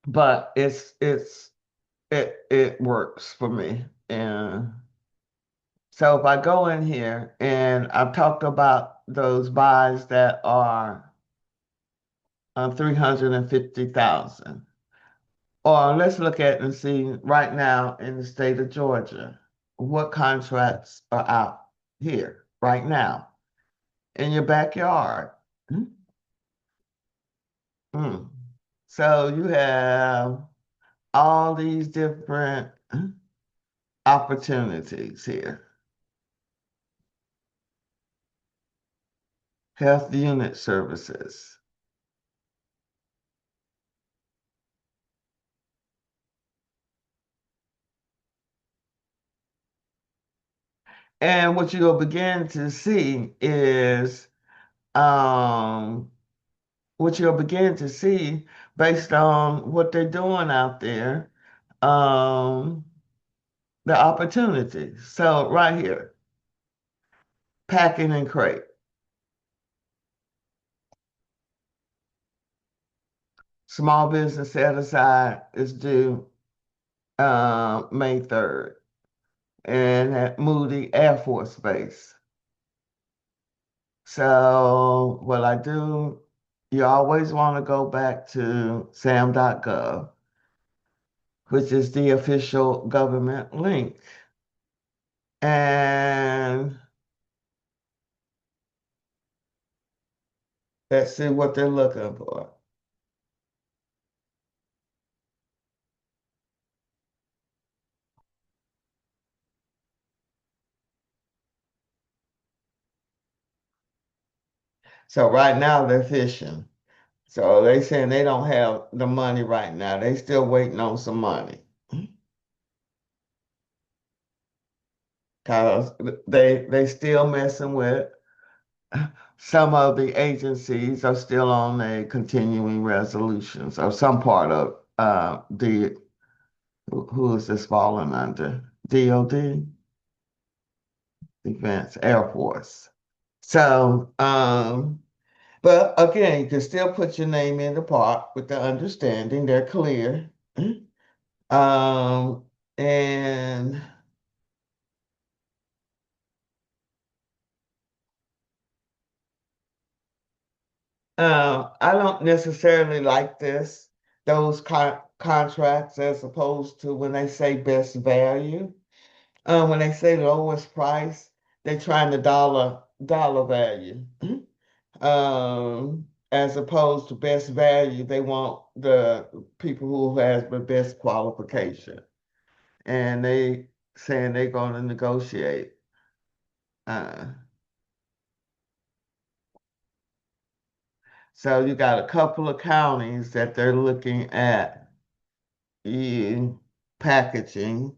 but it works for me. And so if I go in here and I've talked about those buys that are 350,000. Or let's look at and see right now in the state of Georgia, what contracts are out here right now in your backyard. Mm. So you have all these different opportunities here. Health unit services. And what you'll begin to see is um, what you'll begin to see based on what they're doing out there, um, the opportunities. So right here, packing and crate. Small business set aside is due May 3rd and at Moody Air Force Base. So what I do, you always want to go back to sam.gov, which is the official government link. And let's see what they're looking for. So right now they're fishing. So they saying they don't have the money right now. They still waiting on some money. Cause they still messing with some of the agencies are still on a continuing resolution. So some part of the who is this falling under? DOD, Defense Air Force. So but again, you can still put your name in the pot with the understanding they're clear. Um, and I don't necessarily like those contracts as opposed to when they say best value. When they say lowest price, they're trying to dollar value. As opposed to best value, they want the people who has the best qualification. And they saying they're going to negotiate. Uh, so you got a couple of counties that they're looking at you packaging.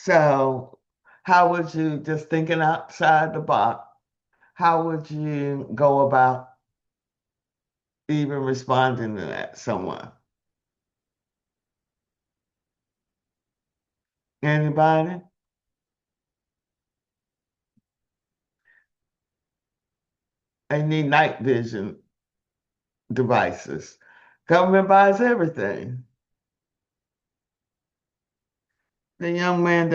So how would you, just thinking outside the box, how would you go about even responding to that someone? Anybody? They need night vision devices. Government buys everything. The young man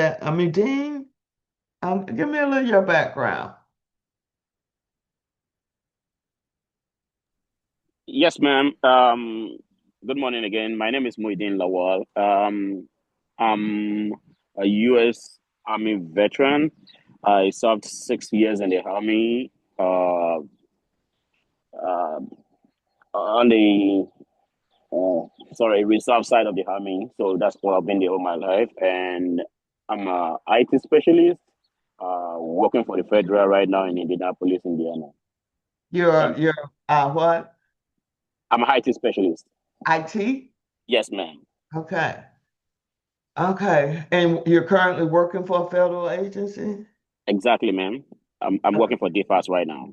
Dean, give me a little of your background. Yes, ma'am. Good morning again. My name is Muhyiddin Lawal. I'm a U.S. Army veteran. I served 6 years in the Army uh, on the reserve side of the Army. So that's what I've been there all my life. And I'm a IT specialist, working for the federal right now in Indianapolis, Indiana. And You're what? I'm an IT specialist. IT? Yes, ma'am. Okay. Okay. And you're currently working for a federal agency? Exactly, ma'am. I'm working for DFAS right now.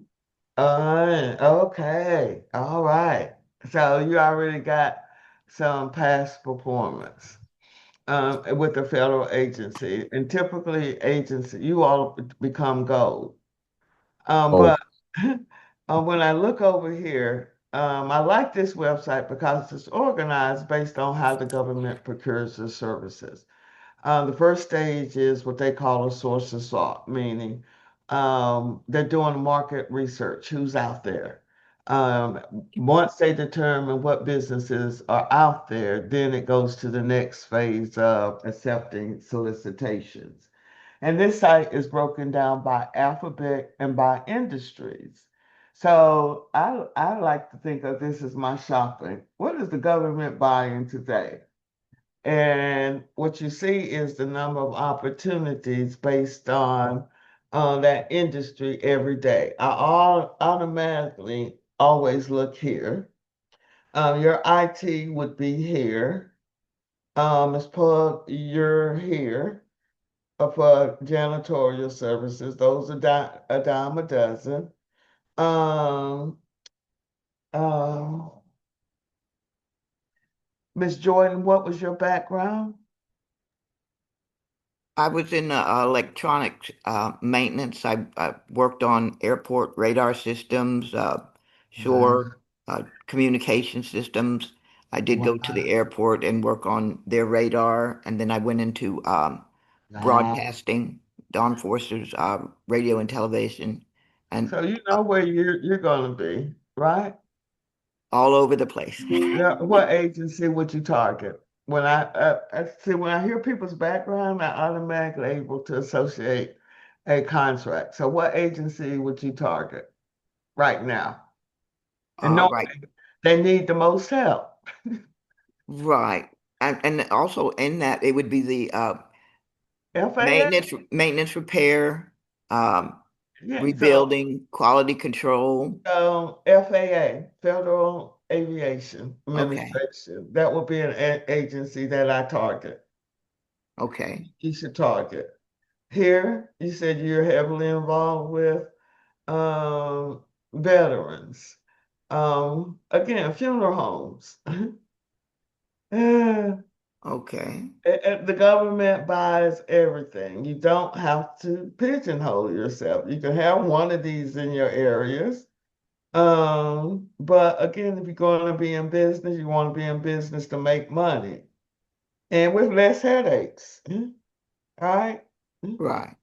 Okay. All right. So you already got some past performance with the federal agency. And typically agency, you all become gold. Oh, But when I look over here, I like this website because it's organized based on how the government procures the services. The first stage is what they call a source of SWOT, meaning they're doing market research, who's out there. Um, Once they determine what businesses are out there, then it goes to the next phase of accepting solicitations. And this site is broken down by alphabet and by industries. So I like to think of this as my shopping. What is the government buying today? And what you see is the number of opportunities based on that industry every day. Automatically always look here. Your IT would be here. Ms. Pug, you're here for janitorial services. Those are a dime a dozen. Um, um, Miss Jordan, what was your background? I was in electronics maintenance. I worked on airport radar systems, Wow. shore communication systems. I did go to the Wow. airport and work on their radar, and then I went into Wow. broadcasting, Dawn Force's radio and television, and So you know where you're gonna be, right? all over the place. Now, what agency would you target? I see when I hear people's background, I automatically able to associate a contract. So what agency would you target right now? And knowing Right, they need the most help. right, and also in that it would be the FAA? maintenance, repair, um, Yeah, so rebuilding, quality control. FAA, Federal Aviation Okay, Administration, that would be an agency that I target. okay, You should target. Here, you said you're heavily involved with veterans. Again, funeral homes. Eh, okay, the government buys everything. You don't have to pigeonhole yourself. You can have one of these in your areas. But again, if you're going to be in business, you want to be in business to make money and with less headaches. All right. right.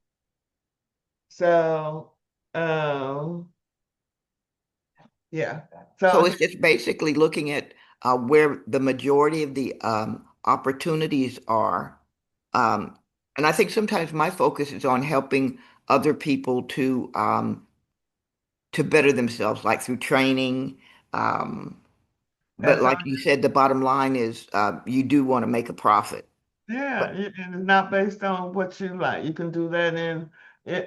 So, um, yeah. So So it's just basically looking at where the majority of the opportunities are. Um, and I think sometimes my focus is on helping other people to better themselves, like through training. Um, but that's all. like you said, the bottom line is you do want to make a profit. Yeah, But and it's not based on what you like. You can do that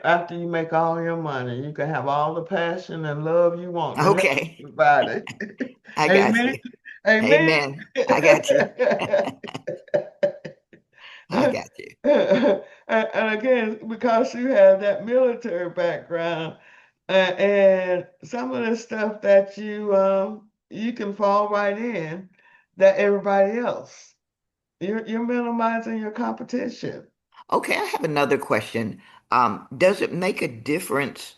after you make all your money. You can have all the passion and love you want to help okay, everybody. I got Amen. you. Amen. Amen. I got you. I got you. And again, because you have that military background, and some of the stuff that you can fall right in that everybody else. You're minimizing your competition. Okay, I have another question. Does it make a difference?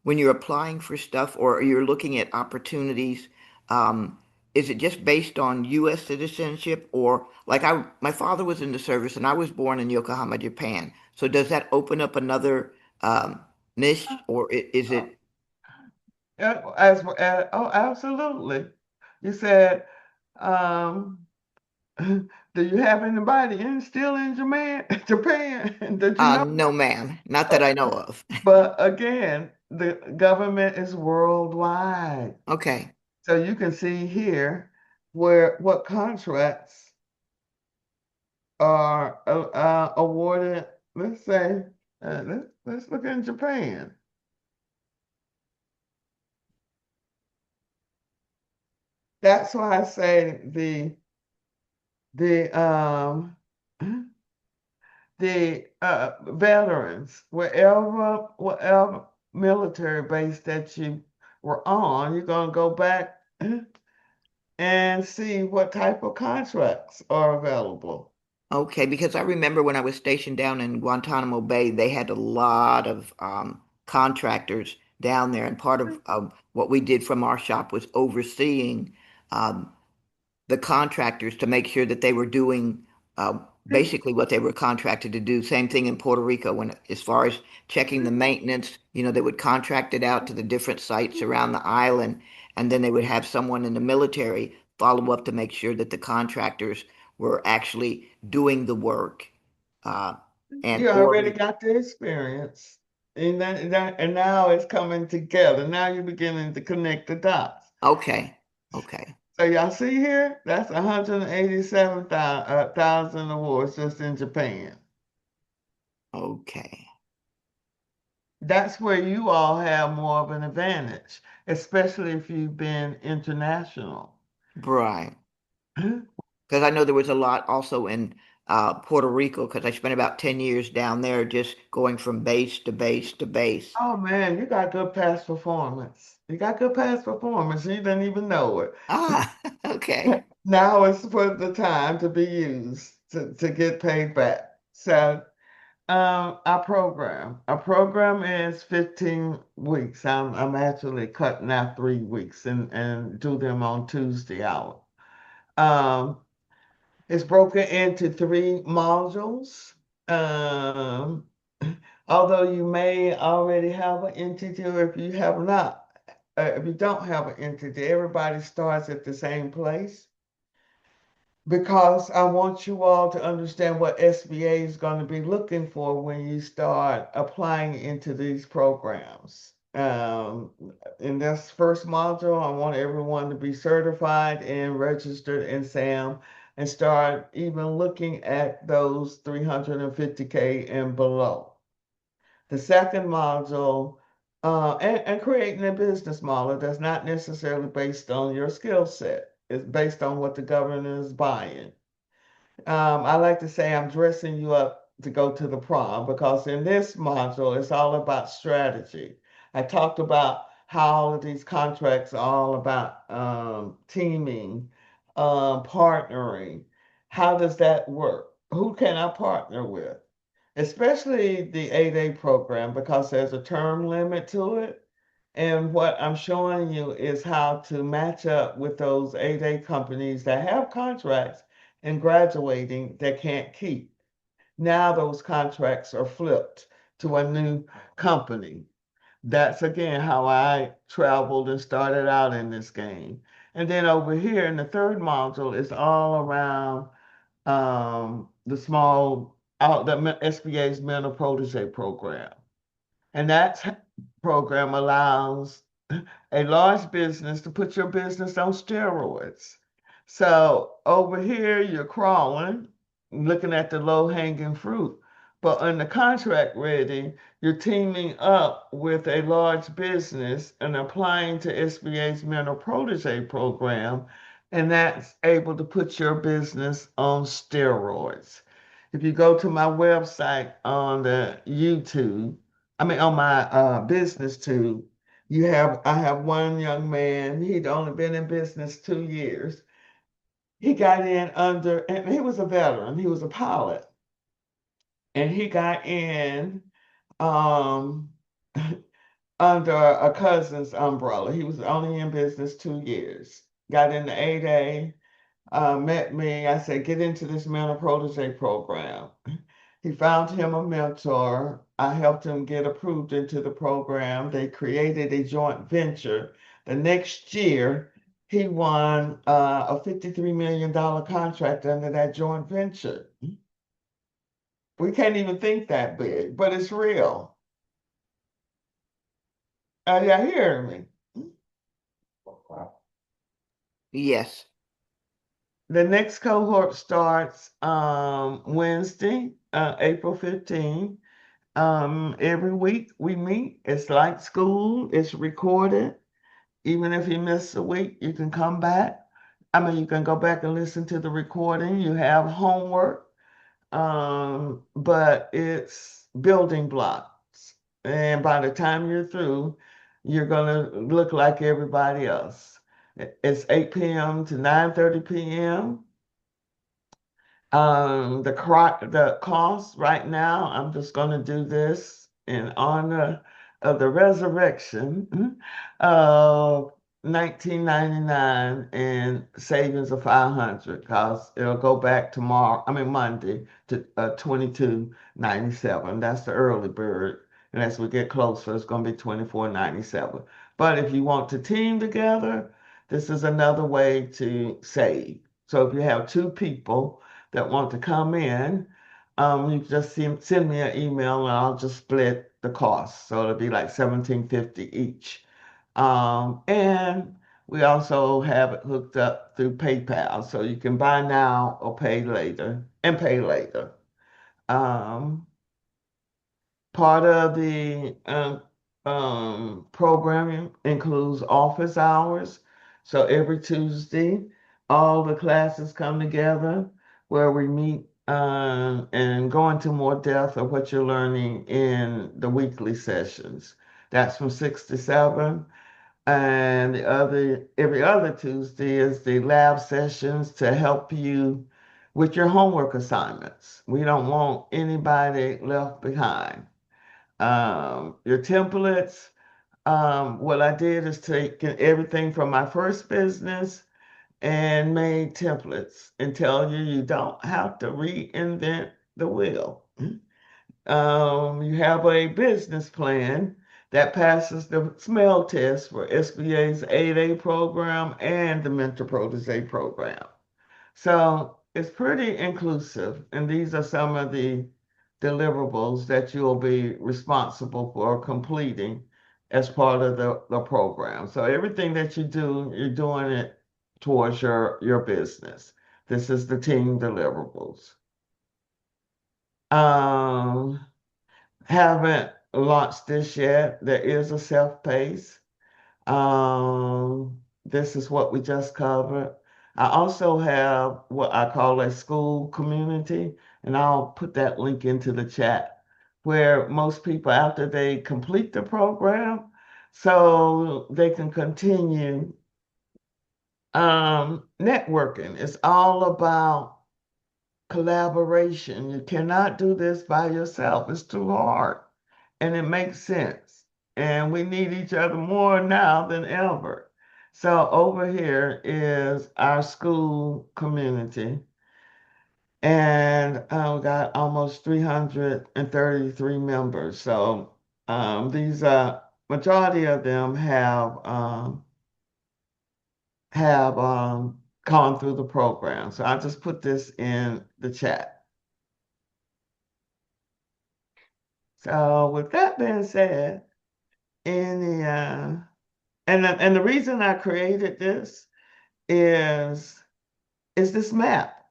when you're applying for stuff or you're looking at opportunities, um, is it just based on U.S. citizenship or like my father was in the service and I was born in Yokohama, Japan. So does that open up another um, niche or is Uh, it oh, absolutely. You said, um, do you have anybody still in Japan? Japan? Did you know? no, ma'am, not that I know of. But again, the government is worldwide. Okay. So you can see here where what contracts are awarded. Let's say, let's look in Japan. That's why I say the veterans, wherever military base that you were on, you're gonna go back and see what type of contracts are available. Okay, because I remember when I was stationed down in Guantanamo Bay, they had a lot of contractors down there, and part of what we did from our shop was overseeing um, the contractors to make sure that they were doing basically what they were contracted to do. Same thing in Puerto Rico when as far as checking the maintenance, they would contract it out to the different sites around the island, and then they would have someone in the military follow up to make sure that the contractors were actually doing the work. Uh, and You or already got the experience, and now it's coming together. Now you're beginning to connect the dots. okay, okay, So y'all see here, that's 187,000 awards just in Japan. okay, That's where you all have more of an advantage, especially if you've been international. right. Because I know there was a lot also in Puerto Rico because I spent about 10 years down there just going from base to base to base. Oh man, you got good past performance. You got good past performance. You didn't even know it. Ah, okay. Now is for the time to be used to get paid back. So our program is 15 weeks. I'm actually cutting out 3 weeks and do them on Tuesday hour. Um, it's broken into three modules. Um, although you may already have an entity, or if you have not, if you don't have an entity, everybody starts at the same place because I want you all to understand what SBA is going to be looking for when you start applying into these programs. In this first module, I want everyone to be certified and registered in SAM and start even looking at those 350K and below. The second module, and creating a business model that's not necessarily based on your skill set. It's based on what the government is buying. I like to say I'm dressing you up to go to the prom because in this module, it's all about strategy. I talked about how all of these contracts are all about teaming, partnering. How does that work? Who can I partner with? Especially the 8A program because there's a term limit to it. And what I'm showing you is how to match up with those 8A companies that have contracts and graduating that can't keep. Now those contracts are flipped to a new company. That's again how I traveled and started out in this game. And then over here in the third module is all around the small out the SBA's mental protege program. And that program allows a large business to put your business on steroids. So over here, you're crawling, looking at the low hanging fruit. But on the contract ready, you're teaming up with a large business and applying to SBA's mental protege program, and that's able to put your business on steroids. If you go to my website on the YouTube, I mean on my business tube, I have one young man, he'd only been in business 2 years. He got in and he was a veteran, he was a pilot, and he got in um under a cousin's umbrella. He was only in business 2 years. Got into 8A, met me. I said, get into this mentor protege program. He found him a mentor. I helped him get approved into the program. They created a joint venture. The next year, he won a $53 million contract under that joint venture. We can't even think that big, but it's real. Are you hearing me? Yes. The next cohort starts Wednesday, April 15th. Every week we meet. It's like school. It's recorded. Even if you miss a week, you can come back. I mean, you can go back and listen to the recording. You have homework, but it's building blocks. And by the time you're through, you're going to look like everybody else. It's 8 p.m. to 9:30 p.m. The cost right now, I'm just going to do this in honor of the resurrection of 1999 and savings of 500 because it'll go back tomorrow, I mean Monday to 22.97. That's the early bird. And as we get closer, it's going to be 24.97. But if you want to team together, this is another way to save. So if you have two people that want to come in, you just send me an email and I'll just split the cost. So it'll be like $17.50 each. And we also have it hooked up through PayPal. So you can buy now or pay later and pay later. Um, Part of the programming includes office hours. So every Tuesday, all the classes come together where we meet and go into more depth of what you're learning in the weekly sessions. That's from 6 to 7. And every other Tuesday is the lab sessions to help you with your homework assignments. We don't want anybody left behind. Your templates. What I did is take everything from my first business and made templates and tell you you don't have to reinvent the wheel. You have a business plan that passes the smell test for SBA's 8A program and the Mentor Protege program. So it's pretty inclusive, and these are some of the deliverables that you'll be responsible for completing as part of the program. So everything that you do, you're doing it towards your business. This is the team deliverables. Um, haven't launched this yet. There is a self-paced. This is what we just covered. I also have what I call a school community, and I'll put that link into the chat where most people, after they complete the program, so they can continue networking. It's all about collaboration. You cannot do this by yourself. It's too hard. And it makes sense. And we need each other more now than ever. So over here is our school community. And we got almost 333 members. So these majority of them have gone through the program. So I just put this in the chat. So with that being said, any and the reason I created this is this map.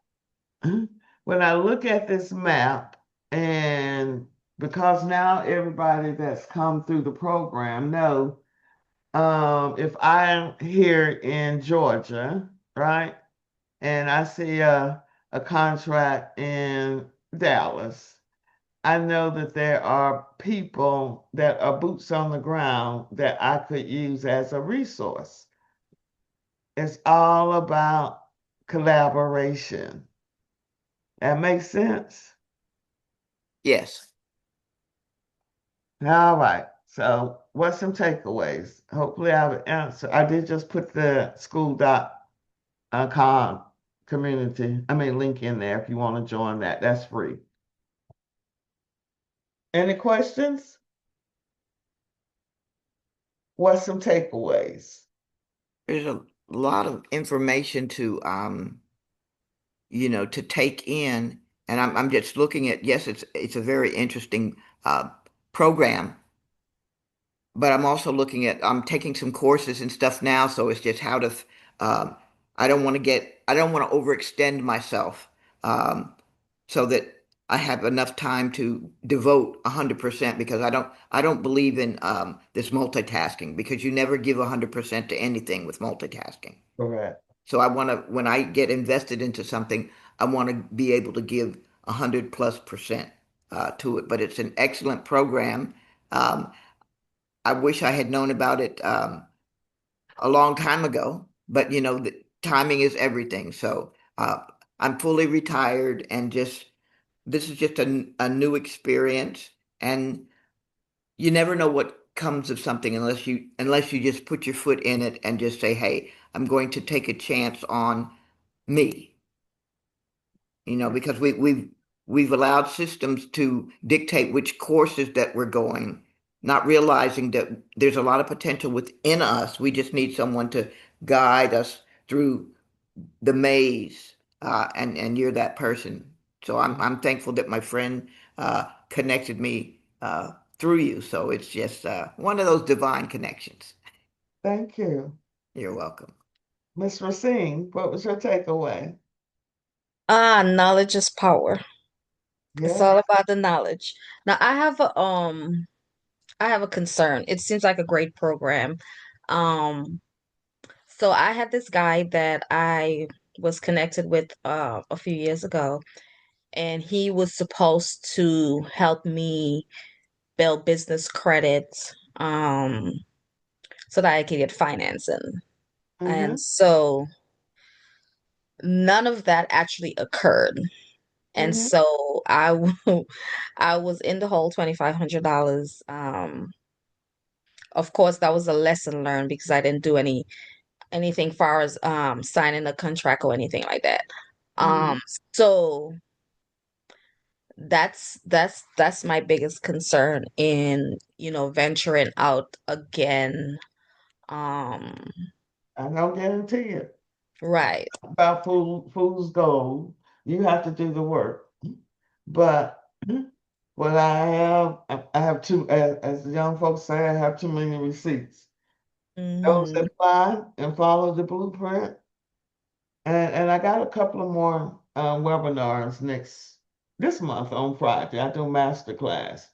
When I look at this map, and because now everybody that's come through the program know, if I'm here in Georgia, right, and I see a contract in Dallas, I know that there are people that are boots on the ground that I could use as a resource. It's all about collaboration. That makes sense? Yes. All right. So, what's some takeaways? Hopefully, I've answered. I did just put the school.com community, link in there if you want to join that. That's free. Any questions? What's some takeaways? There's a lot of information to to take in. And I'm just looking at, yes, it's a very interesting uh, program, but I'm also looking at, I'm taking some courses and stuff now, so it's just how to, um, I don't want to overextend myself, so that I have enough time to devote 100% because I don't believe in this multitasking because you never give 100% to anything with multitasking. Correct. So I want to, when I get invested into something, I want to be able to give 100+% to it. But it's an excellent program. Um, I wish I had known about it a long time ago, but the timing is everything. So I'm fully retired and just this is just a new experience, and you never know what comes of something unless you just put your foot in it and just say, "Hey, I'm going to take a chance on me." Because we've allowed systems to dictate which courses that we're going, not realizing that there's a lot of potential within us. We just need someone to guide us through the maze, and you're that person. So I'm thankful that my friend connected me through you. So it's just one of those divine connections. Thank you. You're welcome. Miss Racine, what was your takeaway? Knowledge is power. It's Yeah. all about the knowledge. Now I have a concern. It seems like a great program. Um so I had this guy that I was connected with a few years ago, and he was supposed to help me build business credit so that I could get financing. Mm-hmm. And so none of that actually occurred. And Mm-hmm. so I was in the hole $2,500. Of course, that was a lesson learned because I didn't do anything far as signing a contract or anything like that. Mm-hmm. Um, so that's my biggest concern in, venturing out again. Um, I don't guarantee it. right. About fool's gold. You have to do the work. But what I have too, as the young folks say, I have too many receipts. Those Hmm. that fly and follow the blueprint. And I got a couple of more webinars this month on Friday. I do master class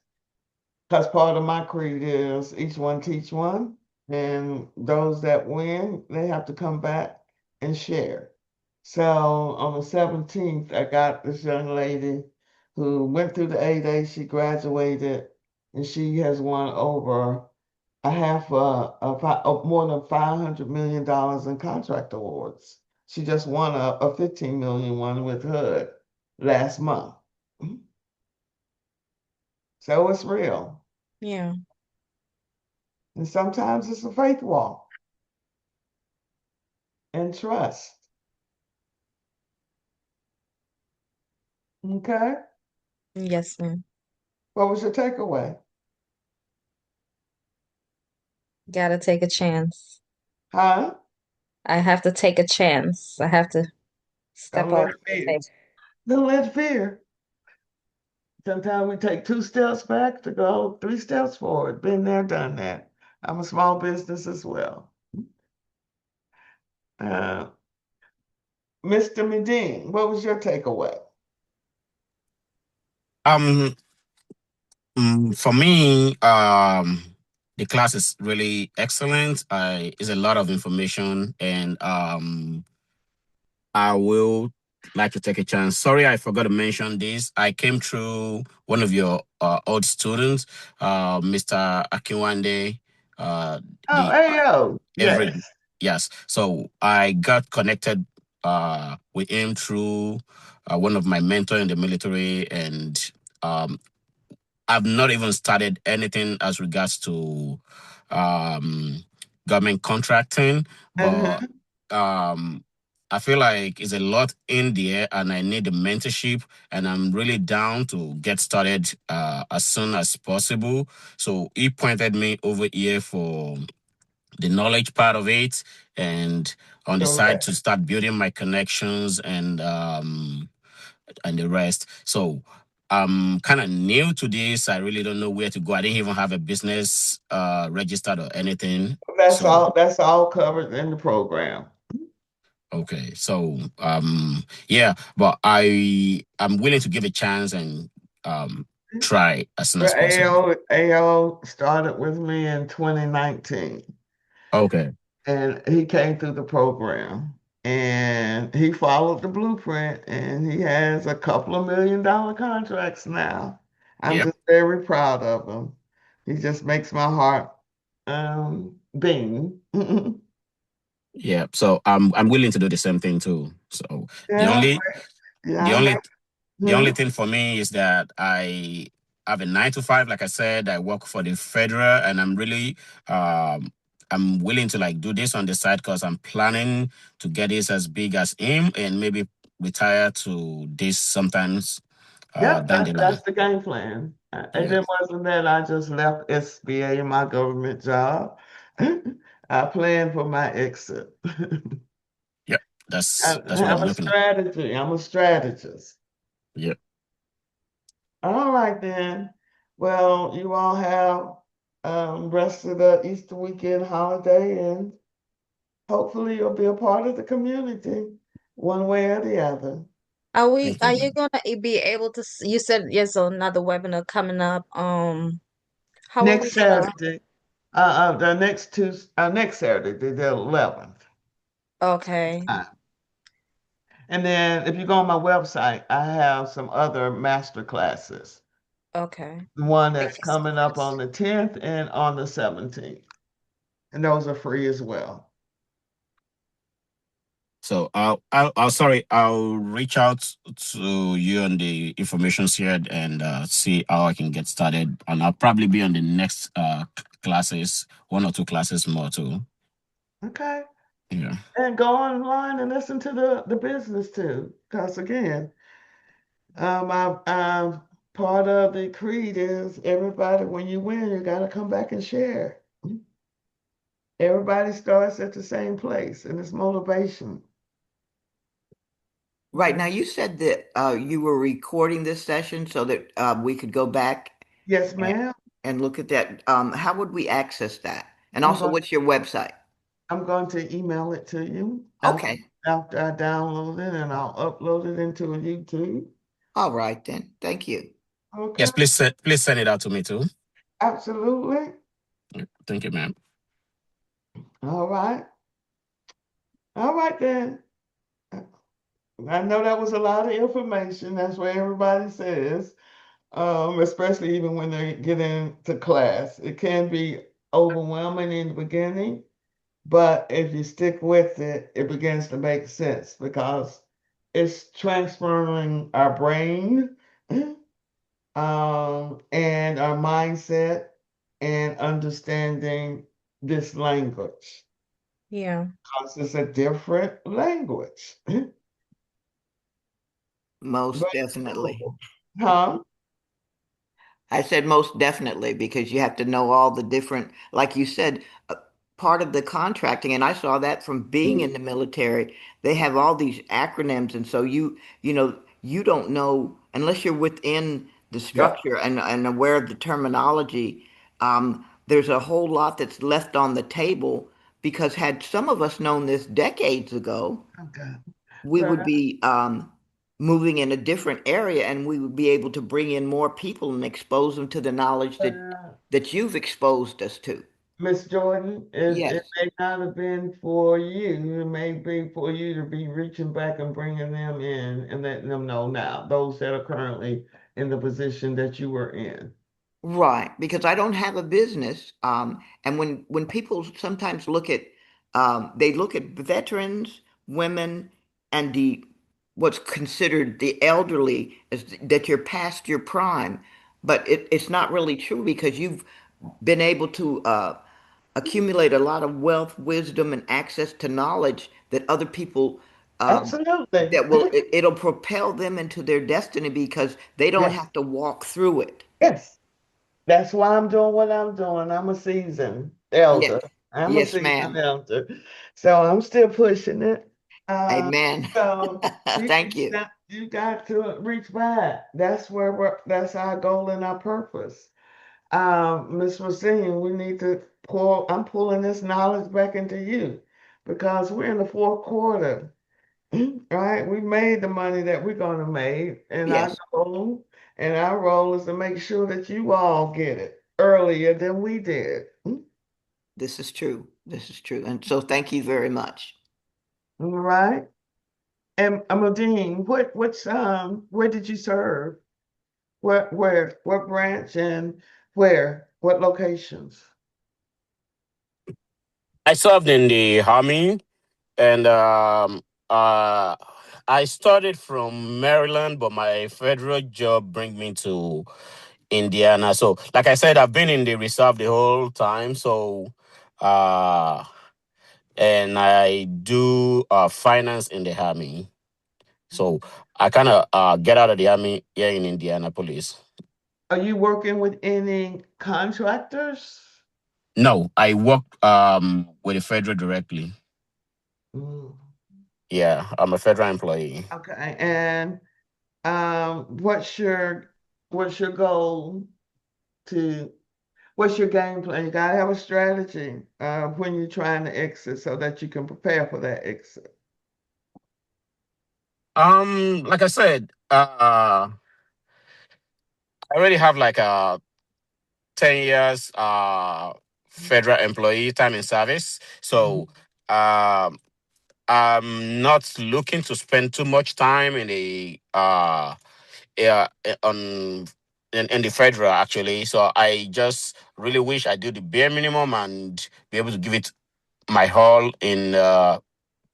because part of my creed is each one teach one, and those that win they have to come back and share. So on the 17th, I got this young lady who went through the A-Day. She graduated, and she has won over more than $500 million in contract awards. She just won a 15 million one with HUD last month. So it's real. Yeah. And sometimes it's a faith walk and trust. Okay. Yes, ma'am. What was your takeaway? Gotta take a chance. Huh? I have to take a chance. I have to step Don't out let on the fear. table. Don't let fear. Sometimes we take 2 steps back to go 3 steps forward. Been there, done that. I'm a small business as well. Uh, Mr. Medine, what was your takeaway? Um, for me, the class is really excellent. It's a lot of information, and I will like to take a chance. Sorry, I forgot to mention this. I came through one of your old students, Mr. Akinwande. Uh, Oh, the AO. every Yes. Yes. So I got connected with him through one of my mentor in the military, and um I've not even started anything as regards to um, government contracting, but Uh-huh. um, I feel like it's a lot in there, and I need the mentorship, and I'm really down to get started as soon as possible. So he pointed me over here for the knowledge part of it, and on the side to Correct. start building my connections and the rest. So I'm kind of new to this. I really don't know where to go. I didn't even have a business registered or anything. So That's all covered in the program. okay. So yeah, but I'm willing to give a chance and try as soon as But possible. AO started with me in 2019, Okay. and he came through the program, and he followed the blueprint, and he has a couple of $1 million contracts now. I'm Yep. just very proud of him. He just makes my heart beam. Yeah. So I'm willing to do the same thing too. So the Yeah, only the yeah. only The Hmm. only thing for me is that I have a 9 to 5. Like I said, I work for the federal, and um, I'm willing to like do this on the side because I'm planning to get this as big as him and maybe retire to this sometimes Yep, down the line. that's the game plan. And Yeah. it wasn't that I just left SBA, my government job. I planned for my exit. Yep. I That's what have I'm a looking at. strategy. I'm a strategist. Yep. All right then. Well, you all have rest of the Easter weekend holiday, and hopefully you'll be a part of the community one way or the other. Thank Are you, you man. gonna be able to, you said there's another webinar coming up. How are we Next gonna, Saturday, the next Saturday, the 11th. okay, And then if you go on my website, I have some other master classes. okay. One Thank that's you so coming up much. on the 10th and on the 17th. And those are free as well. So I'll reach out to you on the information shared and see how I can get started. And I'll probably be on the next classes, 1 or 2 classes more too. Okay. Yeah. And go online and listen to the business too. Because again, I part of the creed is everybody, when you win, you got to come back and share. Everybody starts at the same place, and it's motivation. Right. Now, you said that you were recording this session so that we could go back Yes, and, ma'am. and look at that. How would we access that? And I'm also, going. what's your website? I'm going to email it to you Okay. after I download it, and I'll upload it into a YouTube. All right, then. Thank you. Okay. Yes, please send it out to me too. Absolutely. Yeah, thank you, ma'am. All right. All right then. I know that was a lot of information. That's what everybody says. Especially even when they get into class. It can be overwhelming in the beginning, but if you stick with it, it begins to make sense because it's transferring our brain and our mindset and understanding this language Yeah. because it's a different language. But Most it's definitely. doable. Huh? I said most definitely because you have to know all the different, like you said, part of the contracting, and I saw that from being in the military. They have all these acronyms, and so you don't know unless you're within the Yep. structure and aware of the terminology. There's a whole lot that's left on the table because had some of us known this decades ago, Okay. we would be moving in a different area and we would be able to bring in more people and expose them to the knowledge Uh, that you've exposed us to. Miss Jordan, it Yes, may not have been for you. It may be for you to be reaching back and bringing them in and letting them know now, those that are currently in the position that you were in. right. Because I don't have a business. And when people sometimes they look at veterans, women, and the what's considered the elderly as that you're past your prime. but it's not really true because you've been able to accumulate a lot of wealth, wisdom, and access to knowledge that other people Absolutely. that it'll propel them into their destiny because they don't Yes. have to walk through it. Yes. That's why I'm doing what I'm doing. I'm a seasoned Yes, elder. I'm a yes, seasoned ma'am. elder. So I'm still pushing it. Uh, Amen. so Thank you. you got to reach back. That's our goal and our purpose. Ms. Racine, we need to I'm pulling this knowledge back into you because we're in the fourth quarter. Right? We made the money that we're going to make, Yes, and our role is to make sure that you all get it earlier than we did. this is true. This is true. And so thank you very much. All right. And Dean, where did you serve? What branch and what locations? I served in the army, and uh, I started from Maryland, but my federal job bring me to Indiana. So, like I said, I've been in the reserve the whole time. So, uh, and I do finance in the army. So I kind of get out of the army here in Indianapolis. Are you working with any contractors? No, I work with the federal directly. Mm, Yeah, I'm a federal employee. okay. And what's your goal to what's your game plan? You gotta have a strategy when you're trying to exit so that you can prepare for that exit. Like I said, I already have like a 10 years federal employee time in service. So Mhm. um I'm not looking to spend too much time in the on in the federal actually. So I just really wish I do the bare minimum and be able to give it my all in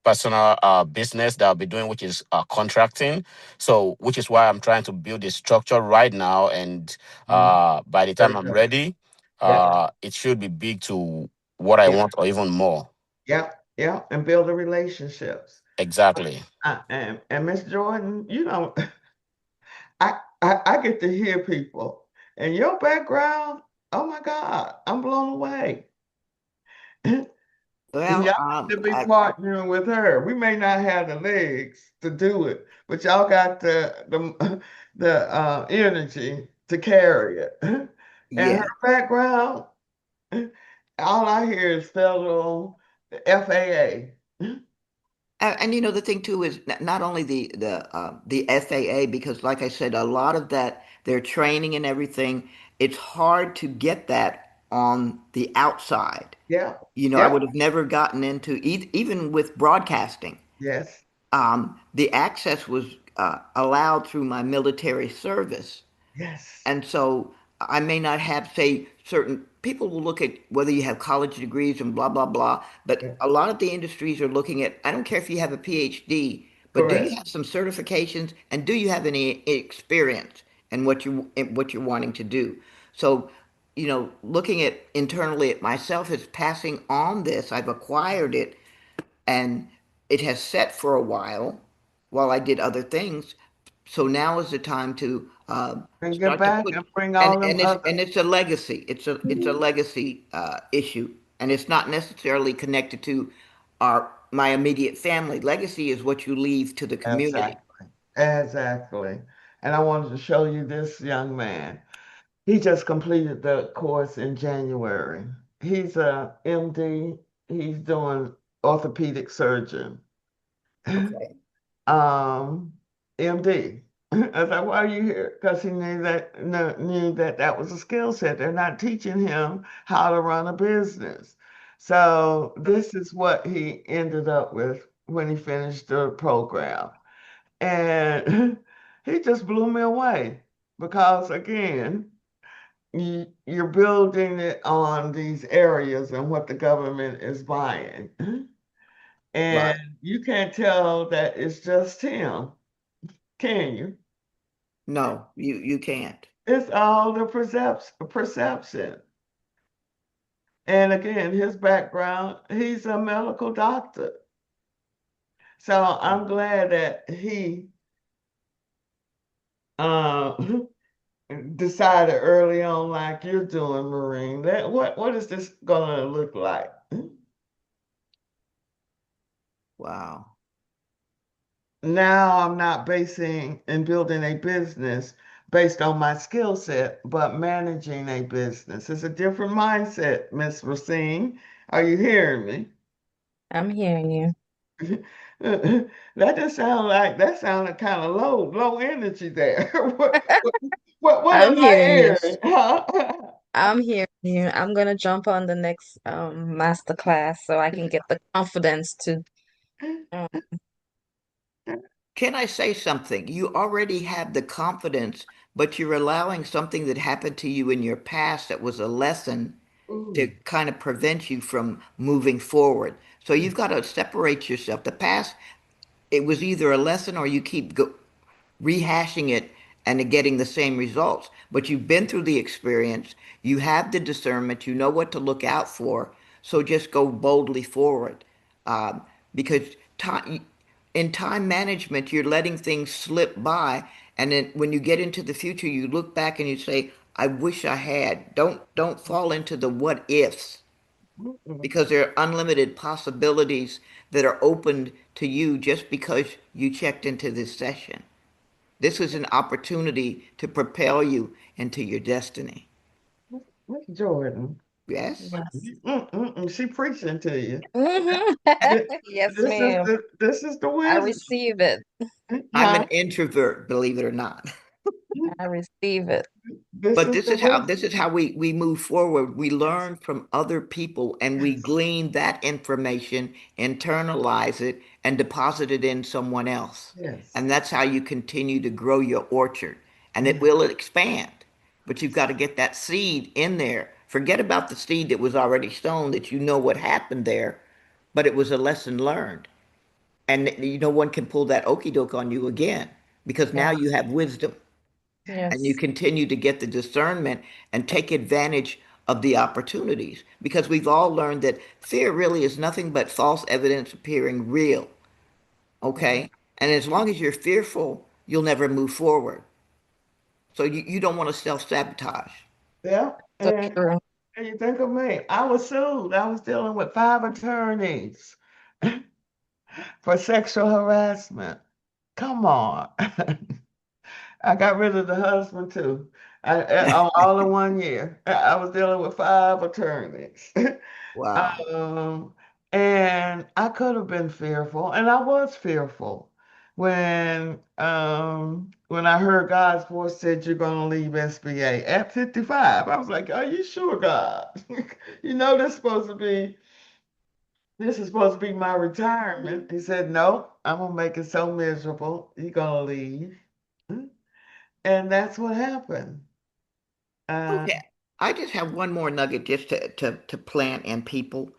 personal business that I'll be doing, which is contracting. So, which is why I'm trying to build this structure right now. And Mhm. by the time Very I'm good. ready, Yep, it should be big to what I yep, want or even more. yep, yep, and build the relationships. Exactly. And Miss Jordan, I get to hear people and your background. Oh my God, I'm blown away. Well, Y'all need to be partnering with her. We may not have the legs to do it, but y'all got the energy to carry it. And her yeah. background, all I hear is federal FAA. And you know the thing too is not only the FAA because like I said, a lot of that their training and everything, it's hard to get that on the outside. Yeah, You know, I yeah, would have never gotten into even with broadcasting. yes, The access was allowed through my military service. yes. And so I may not have, say, certain people will look at whether you have college degrees and blah, blah, blah. But Yeah, a lot of the industries are looking at, I don't care if you have a PhD, but do you correct. have some certifications and do you have any experience in what you're wanting to do? So, you know, looking at internally at myself as passing on this, I've acquired it and it has set for a while I did other things. So now is the time to And get start to back put and bring all them other. and it's a legacy. It's a Mhm. legacy issue, and it's not necessarily connected to our my immediate family. Legacy is what you leave to the community. Exactly, exactly. And I wanted to show you this young man. He just completed the course in January. He's a MD. He's doing orthopedic surgeon. Okay. Um, MD. I said, why are you here? Because he knew that that was a skill set. They're not teaching him how to run a business. So this is what he ended up with when he finished the program. And he just blew me away because again, you're building it on these areas and what the government is buying. And Right. you can't tell that it's just him, can you? No, you can't. It's all the perception. And again, his background, he's a medical doctor. So I'm glad that he uh, decided early on, like you're doing, Marine, that what is this gonna look like? Wow. Now I'm not basing and building a business based on my skill set, but managing a business. It's a different mindset, Miss Racine. Are you hearing me? I'm hearing you. That just sound like that sounded kind of low energy there. What I'm am I hearing you. hearing? Huh? I'm hearing you. I'm gonna jump on the next master class so I can get the confidence to um, Can I say something? You already have the confidence, but you're allowing something that happened to you in your past that was a lesson to Ooh, kind of prevent you from moving forward. So yeah, you've got to separate yourself. The past, it was either a lesson or you rehashing it and getting the same results. But you've been through the experience, you have the discernment, you know what to look out for. So just go boldly forward. Um, because in time management, you're letting things slip by. And then when you get into the future, you look back and you say, I wish I had. Don't fall into the what ifs mm-mm, because there are unlimited possibilities that are opened to you just because you checked into this session. This is an opportunity to propel you into your destiny. Miss Jordan. Yes? yes. She preaching to you. Hmm. Th- Yes, ma'am. this is the I wisdom, receive it. I'm an huh? introvert, believe it or not. I receive it. This But is this the is how wisdom. we move forward. We Yes, learn from other people and we yes, glean that information, internalize it, and deposit it in someone else. yes, And that's how you continue to grow your orchard. And it yes, will expand. But you've got to get that seed in there. Forget about the seed that was already sown, that you know what happened there, but it was a lesson learned. And no one can pull that okey doke on you again because Yeah. now you have wisdom and you Yes. continue to get the discernment and take advantage of the opportunities because we've all learned that fear really is nothing but false evidence appearing real. Okay. And as long as you're fearful, you'll never move forward. So you don't want to self sabotage. yeah. So And true. and you think of me, I was sued. I was dealing with 5 attorneys for sexual harassment. Come on. I got rid of the husband too. All in 1 year. I was dealing with 5 attorneys. Wow. Um, and I could have been fearful, and I was fearful when I heard God's voice said you're gonna leave SBA at 55. I was like, are you sure, God? You know this is supposed to be my retirement. He said, no, I'm gonna make it so miserable. You're gonna leave. And that's what happened. Uh, Okay. I just have one more nugget just to plant in people.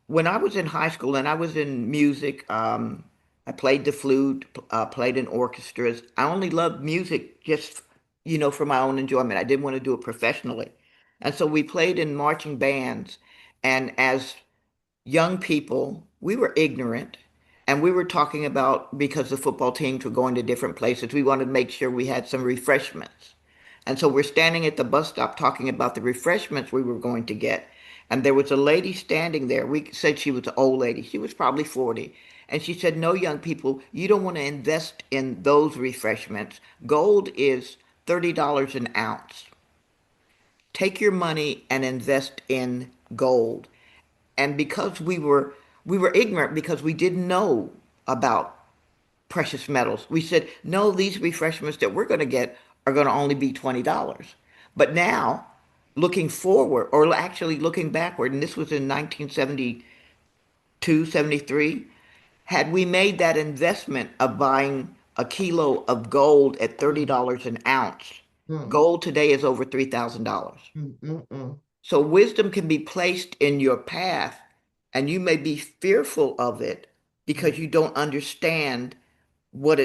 When I was in high school and I was in music, I played the flute, played in orchestras. I only loved music just, for my own enjoyment. I didn't want to do it professionally. And so we played in marching bands. And as young people, we were ignorant. And we were talking about because the football teams were going to different places, we wanted to make sure we had some refreshments. And so we're standing at the bus stop talking about the refreshments we were going to get. And there was a lady standing there. We said she was an old lady. She was probably 40. And she said, no, young people, you don't want to invest in those refreshments. Gold is $30 an ounce. Take your money and invest in gold. And because we were ignorant because we didn't know about precious metals. We said, no, these refreshments that we're going to get are going to only be $20. But now, looking forward, or actually looking backward, and this was in 1972, 73, had we made that investment of buying a kilo of gold at mm, $30 an ounce, mm, gold today is over $3,000. mm, mm, mm, So wisdom can be placed in your path, and you may be fearful of it mm, because you don't understand what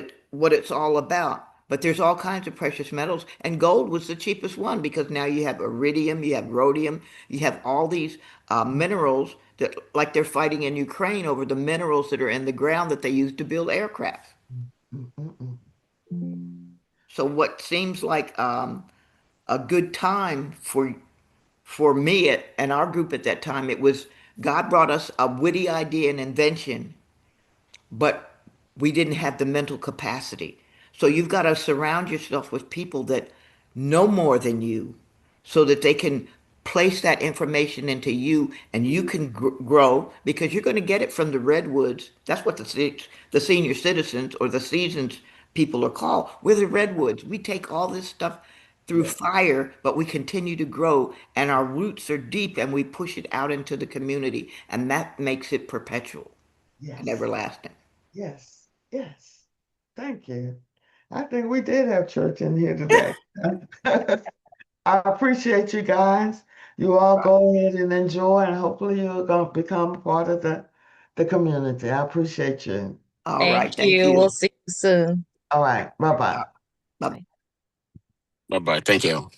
it's all about. but there's all kinds of precious metals, and gold was the cheapest one because now you have iridium, you have rhodium, you have all these minerals that, like they're fighting in Ukraine over the minerals that are in the ground that they use to build aircraft. Mm-mm-mm. So what seems like a good time for me and our group at that time, it was God brought us a witty idea and invention, but we didn't have the mental capacity. So you've got to surround yourself with people that know more than you so that they can place that information into you and you can grow because you're going to get it from the redwoods. That's what the senior citizens or the seasoned people are called. We're the redwoods. We take all this stuff through Yes, fire, but we continue to grow and our roots are deep and we push it out into the community and that makes it perpetual and yes, everlasting. yes, yes. Thank you. I think we did have church in here today. I appreciate you guys. You all go ahead and enjoy, and hopefully you're going to become a part of the community. I appreciate you. All Thank right. Thank you. We'll you. see you soon. All right. Bye-bye. Bye. Bye. Bye bye. Thank you.